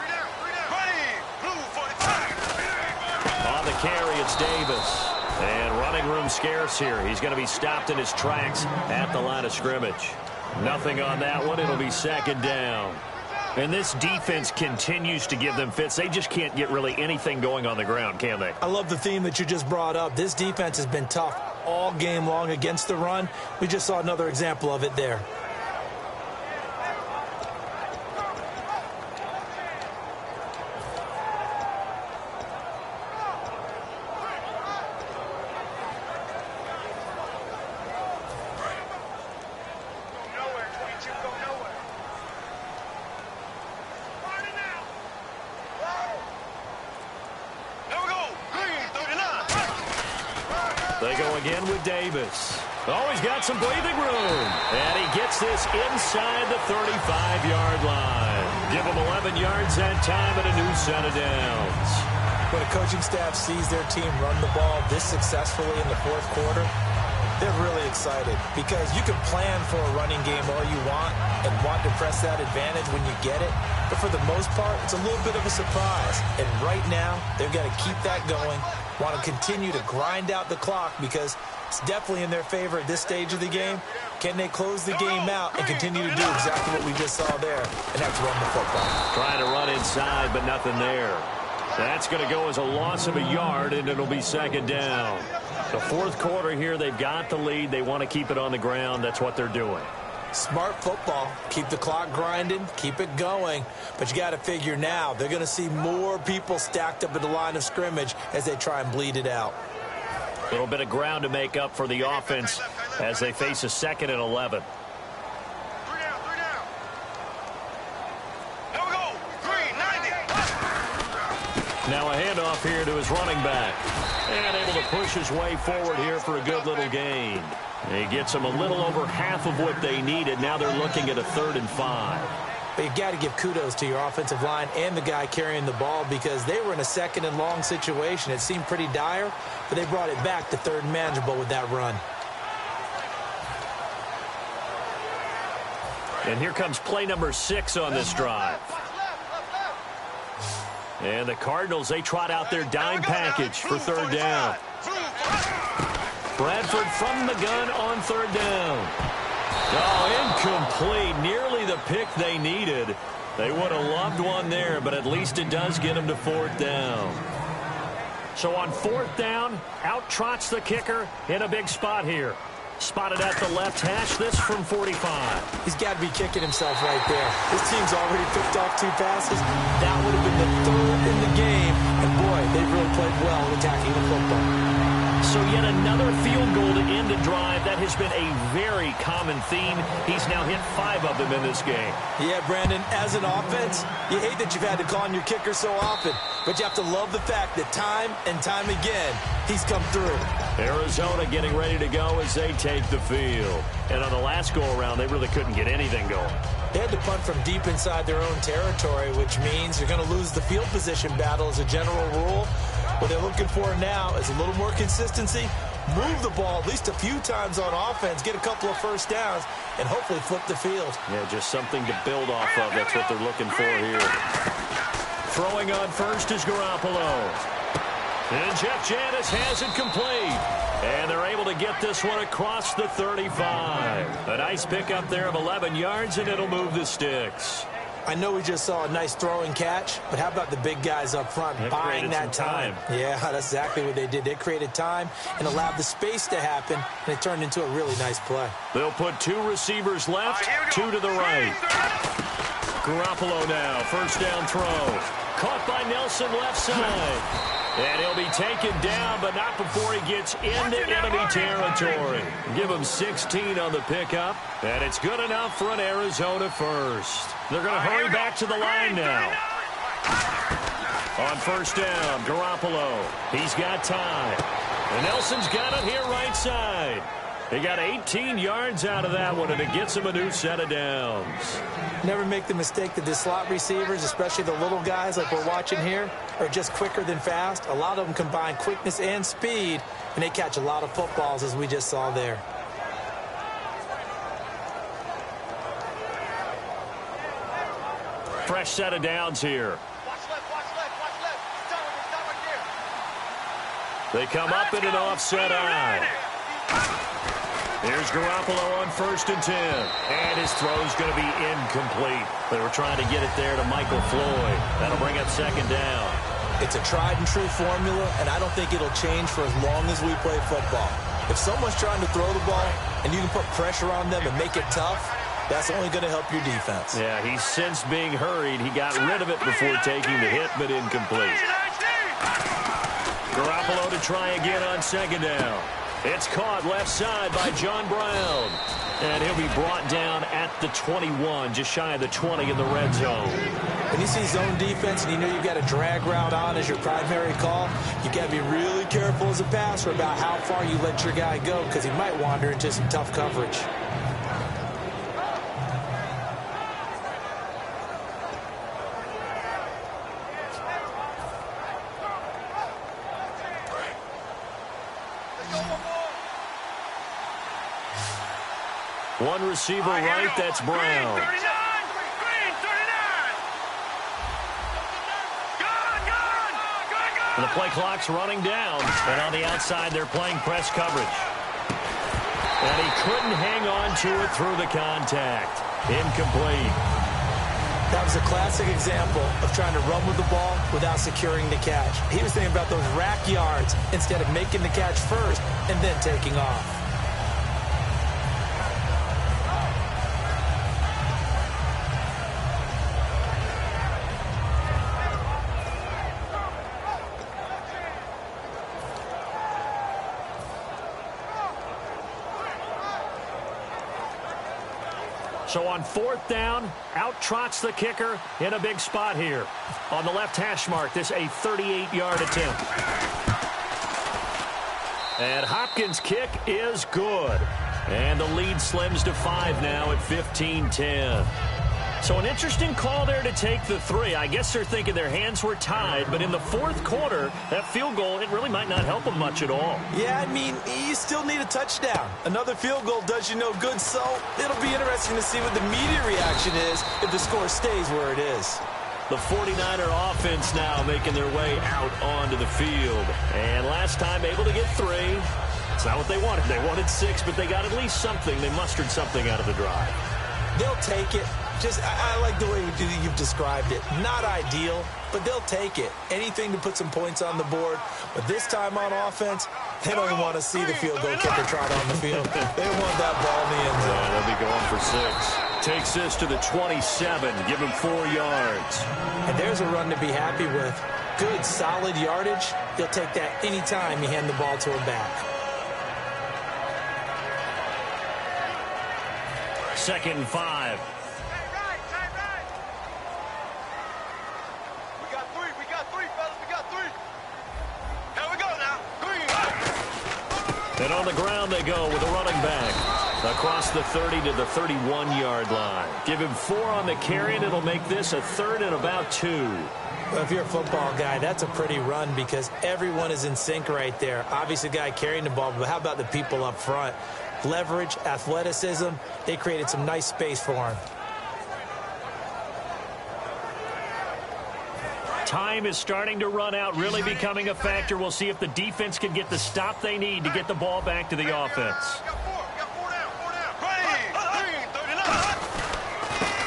down. Ready. Blue for carry. It's Davis. And running room scarce here. He's going to be stopped in his tracks at the line of scrimmage. Nothing on that one. It'll be second down. And this defense continues to give them fits. They just can't get really anything going on the ground, can they? I love the theme that you just brought up. This defense has been tough all game long against the run. We just saw another example of it there. They go again with Davis. Oh, he's got some breathing room. And he gets this inside the 35-yard line. Give him 11 yards that time and a new set of downs. When a coaching staff sees their team run the ball this successfully in the fourth quarter, they're really excited because you can plan for a running game all you want and want to press that advantage when you get it. But for the most part, it's a little bit of a surprise. And right now, they've got to keep that going, want to continue to grind out the clock because it's definitely in their favor at this stage of the game. Can they close the game out and continue to do exactly what we just saw there? And that's run the football. Trying to run inside, but nothing there. That's going to go as a loss of a yard, and it'll be second down. The fourth quarter here, they've got the lead. They want to keep it on the ground. That's what they're doing. Smart football. Keep the clock grinding. Keep it going. But you got to figure now, they're going to see more people stacked up at the line of scrimmage as they try and bleed it out. A little bit of ground to make up for the offense as they face a second and 11. Now a handoff here to his running back. And able to push his way forward here for a good little gain. He gets them a little over half of what they needed. Now they're looking at a 3rd and 5. But you've got to give kudos to your offensive line and the guy carrying the ball because they were in a second and long situation. It seemed pretty dire, but they brought it back to 3rd and manageable with that run. And here comes play number 6 on this drive. And the Cardinals, they trot out their dime package for 3rd down. Bradford from the gun on 3rd down. Oh, incomplete. Nearly the pick they needed. They would have loved one there, but at least it does get them to 4th down. So on 4th down, out trots the kicker in a big spot here. Spotted at the left hash, this from 45. He's got to be kicking himself right there. His team's already picked off 2 passes. That would have been the 3rd in the game. And boy, they've really played well in attacking the football. So yet another field goal to end a drive. That has been a very common theme. He's now hit 5 of them in this game. Yeah, Brandon, as an offense, you hate that you've had to call on your kicker so often. But you have to love the fact that time and time again, he's come through. Arizona getting ready to go as they take the field. And on the last go-around, they really couldn't get anything going. They had to punt from deep inside their own territory, which means you're going to lose the field position battle as a general rule. What they're looking for now is a little more consistency, move the ball at least a few times on offense, get a couple of first downs, and hopefully flip the field. Yeah, just something to build off of. That's what they're looking for here. Throwing on first is Garoppolo. And Jeff Janis has it complete. And they're able to get this one across the 35. A nice pickup there of 11 yards, and it'll move the sticks. I know we just saw a nice throwing catch, but how about the big guys up front buying that time? Yeah, that's exactly what they did. They created time and allowed the space to happen, and it turned into a really nice play. They'll put 2 receivers left, 2 to the right. Garoppolo now, first down throw. Caught by Nelson left side. And he'll be taken down, but not before he gets into enemy territory. Give him 16 on the pickup, and it's good enough for an Arizona first. They're going to hurry back to the line now. On first down, Garoppolo. He's got time. And Nelson's got it here right side. He got 18 yards out of that one, and it gets him a new set of downs. Never make the mistake that the slot receivers, especially the little guys like we're watching here, are just quicker than fast. A lot of them combine quickness and speed, and they catch a lot of footballs, as we just saw there. Fresh set of downs here. Watch left, watch left, watch left. Stop right there. They come up in an offset eye. Here's Garoppolo on 1st and 10. And his throw's going to be incomplete. They were trying to get it there to Michael Floyd. That'll bring up 2nd down. It's a tried-and-true formula, and I don't think it'll change for as long as we play football. If someone's trying to throw the ball and you can put pressure on them and make it tough, that's only going to help your defense. Yeah, he's since being hurried. He got rid of it before taking the hit, but incomplete. Garoppolo to try again on 2nd down. It's caught left side by John Brown. And he'll be brought down at the 21, just shy of the 20 in the red zone. When you see zone defense and you know you've got a drag route on as your primary call, you got to be really careful as a passer about how far you let your guy go because he might wander into some tough coverage. One receiver right, that's Brown. Green 39! Green 39! And the play clock's running down. And on the outside, they're playing press coverage. And he couldn't hang on to it through the contact. Incomplete. That was a classic example of trying to run with the ball without securing the catch. He was thinking about those rack yards instead of making the catch first and then taking off. So on 4th down, out trots the kicker in a big spot here. On the left hash mark, this a 38-yard attempt. And Hopkins' kick is good. And the lead slims to 5 now at 15-10. So an interesting call there to take the 3. I guess they're thinking their hands were tied, but in the 4th quarter, that field goal, it really might not help them much at all. Yeah, I mean, you still need a touchdown. Another field goal does you no good, so it'll be interesting to see what the media reaction is if the score stays where it is. The 49er offense now making their way out onto the field. And last time able to get 3. It's not what they wanted. They wanted 6, but they got at least something. They mustered something out of the drive. They'll take it. I like the way you've described it. Not ideal, but they'll take it. Anything to put some points on the board. But this time on offense, they don't want to see the field goal kicker trot on the field. They want that ball in the end zone. Yeah, they'll be going for 6. Takes this to the 27. Give him 4 yards. And there's a run to be happy with. Good, solid yardage. He'll take that anytime you hand the ball to him back. 2nd and 5. And on the ground they go with a running back. Across the 30 to the 31-yard line. Give him 4 on the carry, and it'll make this a 3rd and about 2. Well, if you're a football guy, that's a pretty run because everyone is in sync right there. Obviously, the guy carrying the ball, but how about the people up front? Leverage, athleticism, they created some nice space for him. Time is starting to run out, really becoming a factor. We'll see if the defense can get the stop they need to get the ball back to the offense.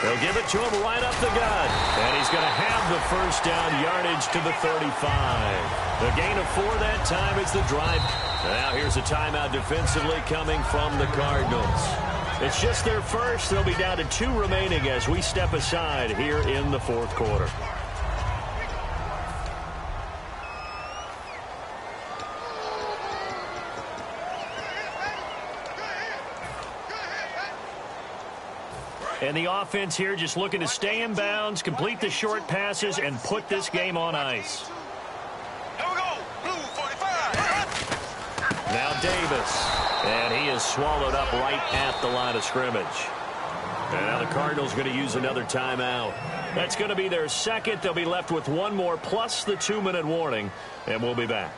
They'll give it to him right up the gut. And he's going to have the 1st down yardage to the 35. The gain of 4 that time. It's the drive. Now here's a timeout defensively coming from the Cardinals. It's just their first. They'll be down to 2 remaining as we step aside here in the 4th quarter. And the offense here just looking to stay in bounds, complete the short passes, and put this game on ice. Here we go. Blue 45. Now Davis. And he is swallowed up right at the line of scrimmage. And now the Cardinals going to use another timeout. That's going to be their 2nd. They'll be left with 1 more plus the 2-minute warning. And we'll be back.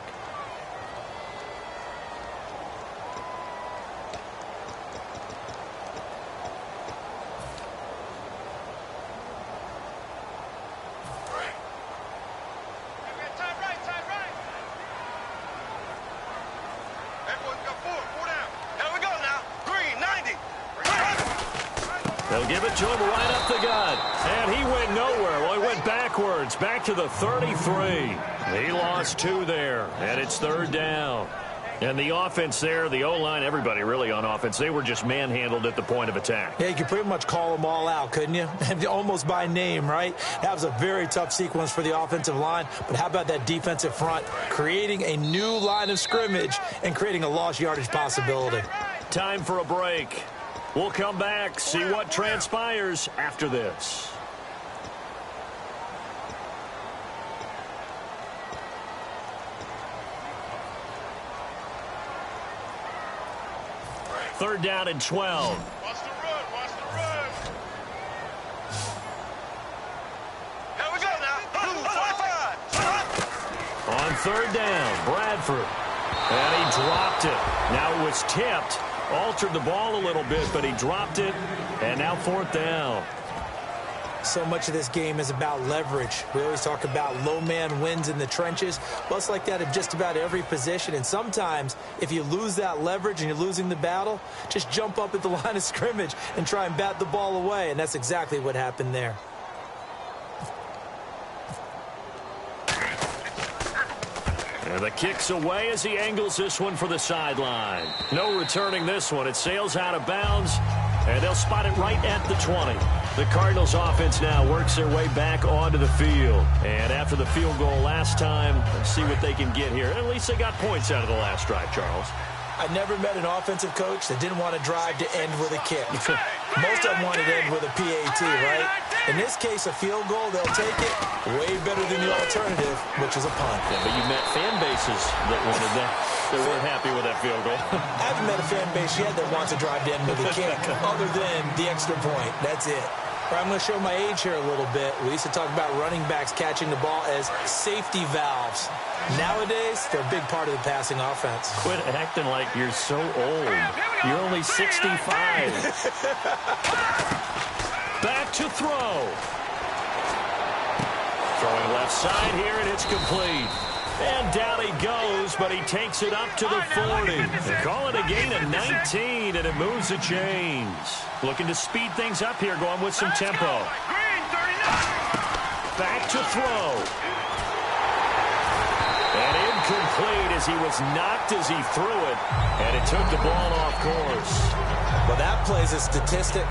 Four down. Here we go now. Green, 90. They'll give it to him right up the gut. And he went nowhere. Well, he went backwards, back to the 33. He lost 2 there, and it's 3rd down. And the offense there, the O-line, everybody really on offense, they were just manhandled at the point of attack. Yeah, you could pretty much call them all out, couldn't you? Almost by name, right? That was a very tough sequence for the offensive line. But how about that defensive front creating a new line of scrimmage and creating a lost yardage possibility? Time for a break. We'll come back, see what transpires after this. Third down and 12. Watch the run. Watch the run. Here we go now. 45. On 3rd down, Bradford. And he dropped it. Now it was tipped. Altered the ball a little bit, but he dropped it. And now 4th down. So much of this game is about leverage. We always talk about low man wins in the trenches. Well, it's like that in just about every position. And sometimes, if you lose that leverage and you're losing the battle, just jump up at the line of scrimmage and try and bat the ball away. And that's exactly what happened there. And the kick's away as he angles this one for the sideline. No returning this one. It sails out of bounds, and they'll spot it right at the 20. The Cardinals offense now works their way back onto the field. And after the field goal last time, let's see what they can get here. At least they got points out of the last drive, Charles. I never met an offensive coach that didn't want to drive to end with a kick. Most of them wanted to end with a PAT, right? In this case, a field goal, they'll take it way better than the alternative, which is a punt. Yeah, but you met fan bases that wanted that. They weren't happy with that field goal. I haven't met a fan base yet that wants to drive to end with a kick, other than the extra point. That's it. All right, I'm going to show my age here a little bit. We used to talk about running backs catching the ball as safety valves. Nowadays, they're a big part of the passing offense. Quit acting like you're so old. You're only 65. Back to throw. Throwing left side here, and it's complete. And down he goes, but he takes it up to the 40. They call it a gain of 19, and it moves the chains. Looking to speed things up here, going with some tempo. Back to throw. And incomplete as he was knocked as he threw it, and it took the ball off course. Well, that plays a statistic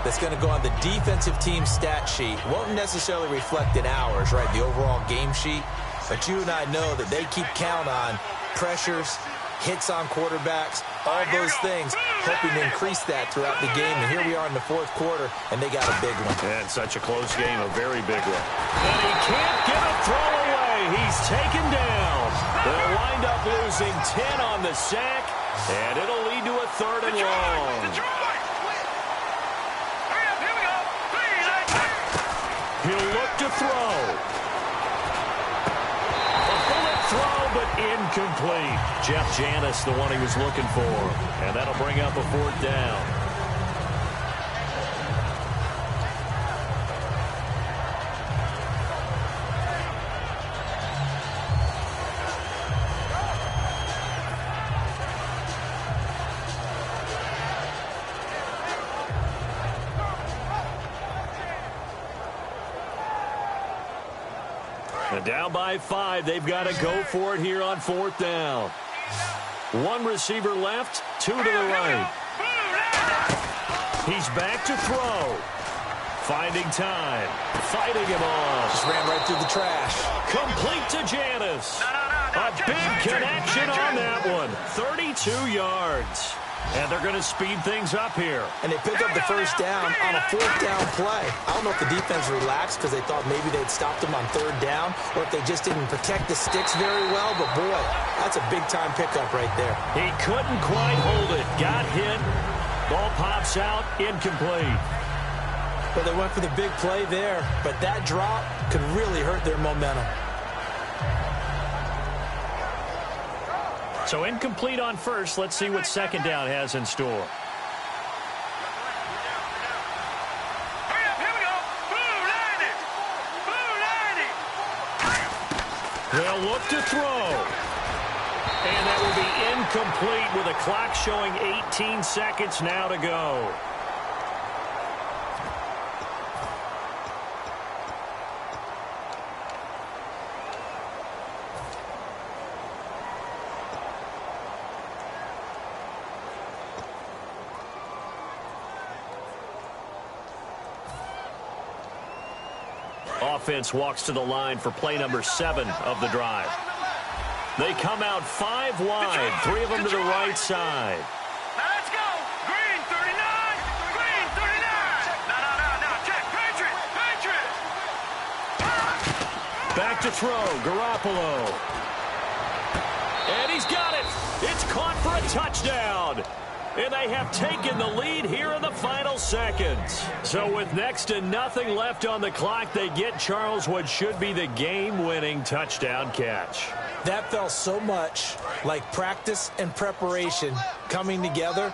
that's going to go on the defensive team stat sheet. Won't necessarily reflect in ours, right, the overall game sheet. But you and I know that they keep count on pressures, hits on quarterbacks, all those things, hoping to increase that throughout the game. And here we are in the 4th quarter, and they got a big one. And such a close game, a very big one. And he can't get a throw away. He's taken down. They'll wind up losing 10 on the sack, and it'll lead to a 3rd and long. He'll look to throw. Throw, but incomplete. Jeff Janis, the one he was looking for. And that'll bring up a 4th down. And down by 5, they've got to go for it here on 4th down. One receiver left, 2 to the right. He's back to throw. Finding time. Fighting him off. Just ran right through the trash. Complete to Janis. A big connection on that one. 32 yards. And they're going to speed things up here. And they pick up the 1st down on a 4th down play. I don't know if the defense relaxed because they thought maybe they'd stopped them on 3rd down, or if they just didn't protect the sticks very well. But, boy, that's a big-time pickup right there. He couldn't quite hold it. Got hit. Ball pops out. Incomplete. Well, they went for the big play there, but that drop could really hurt their momentum. So incomplete on first. Let's see what 2nd down has in store. Here we go. Blue 90. They'll look to throw. And that will be incomplete with a clock showing 18 seconds now to go. Offense walks to the line for play number 7 of the drive. They come out 5 wide, 3 of them to the right side. Now let's go. Green 39. Green 39. No. Check. Patriot. Back to throw. Garoppolo. And he's got it. It's caught for a touchdown. And they have taken the lead here in the final seconds. So with next to nothing left on the clock, they get Charles what should be the game-winning touchdown catch. That felt so much like practice and preparation coming together.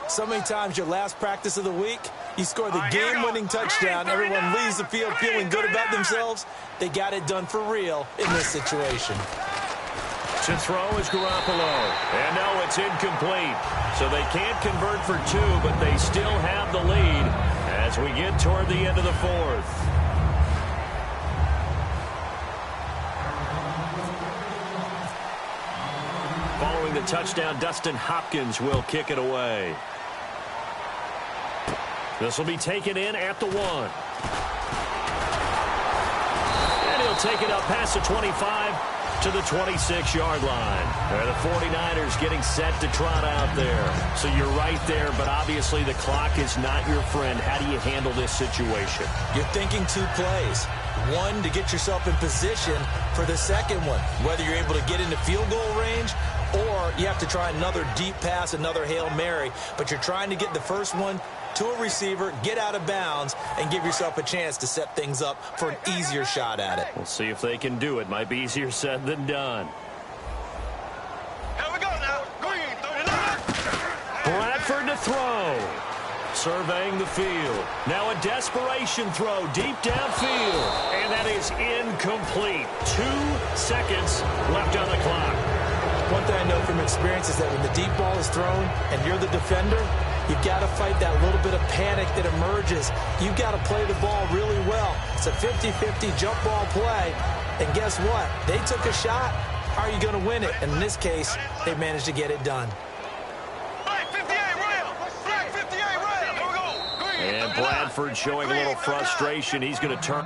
So many times your last practice of the week, you score the game-winning touchdown. Everyone leaves the field feeling good about themselves. They got it done for real in this situation. To throw is Garoppolo. And no, it's incomplete. So they can't convert for 2, but they still have the lead as we get toward the end of the 4th. Following the touchdown, Dustin Hopkins will kick it away. This will be taken in at the 1. And he'll take it up past the 25 to the 26-yard line. The 49ers getting set to trot out there. So you're right there, but obviously the clock is not your friend. How do you handle this situation? You're thinking 2 plays. 1 to get yourself in position for the second one, whether you're able to get into field goal range or you have to try another deep pass, another Hail Mary. But you're trying to get the first one to a receiver, get out of bounds, and give yourself a chance to set things up for an easier shot at it. We'll see if they can do it. Might be easier said than done. Here we go now. Green 39. Bradford to throw. Surveying the field. Now a desperation throw deep downfield. And that is incomplete. 2 seconds left on the clock. One thing I know from experience is that when the deep ball is thrown and you're the defender, you've got to fight that little bit of panic that emerges. You've got to play the ball really well. It's a 50-50 jump ball play. And guess what? They took a shot. How are you going to win it? And in this case, they managed to get it done. Flag 58 rail. Flag 58 rail. Here we go. Green And 39. Bradford showing a little frustration. He's going to turn.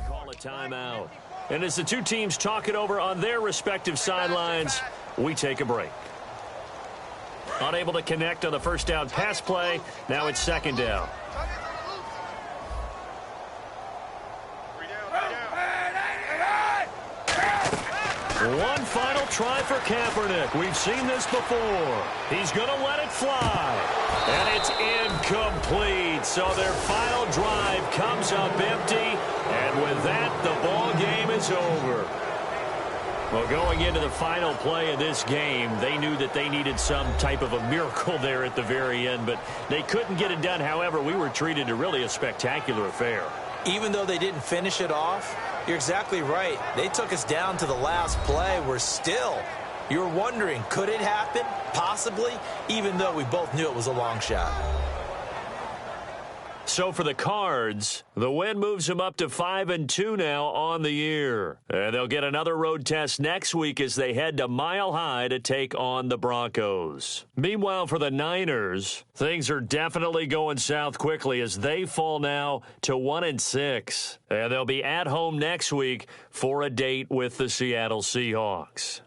Call a timeout. And as the 2 teams talk it over on their respective sidelines, we take a break. Unable to connect on the first down pass play. Now it's second down. One final try for Kaepernick. We've seen this before. He's going to let it fly. And it's incomplete. So their final drive comes up empty. And with that, the ball game is over. Well, going into the final play of this game, they knew that they needed some type of a miracle there at the very end, but they couldn't get it done. However, we were treated to really a spectacular affair. Even though they didn't finish it off, you're exactly right. They took us down to the last play. We're still, you're wondering, could it happen? Possibly, even though we both knew it was a long shot. So for the Cards, the win moves them up to 5-2 now on the year. And they'll get another road test next week as they head to Mile High to take on the Broncos. Meanwhile, for the Niners, things are definitely going south quickly as they fall now to 1-6. And they'll be at home next week for a date with the Seattle Seahawks.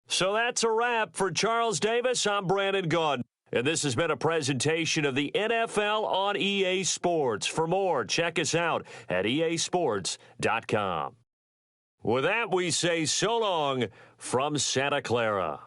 So that's a wrap. For Charles Davis, I'm Brandon Gaudin. And this has been a presentation of the NFL on EA Sports. For more, check us out at easports.com. With that, we say so long from Santa Clara.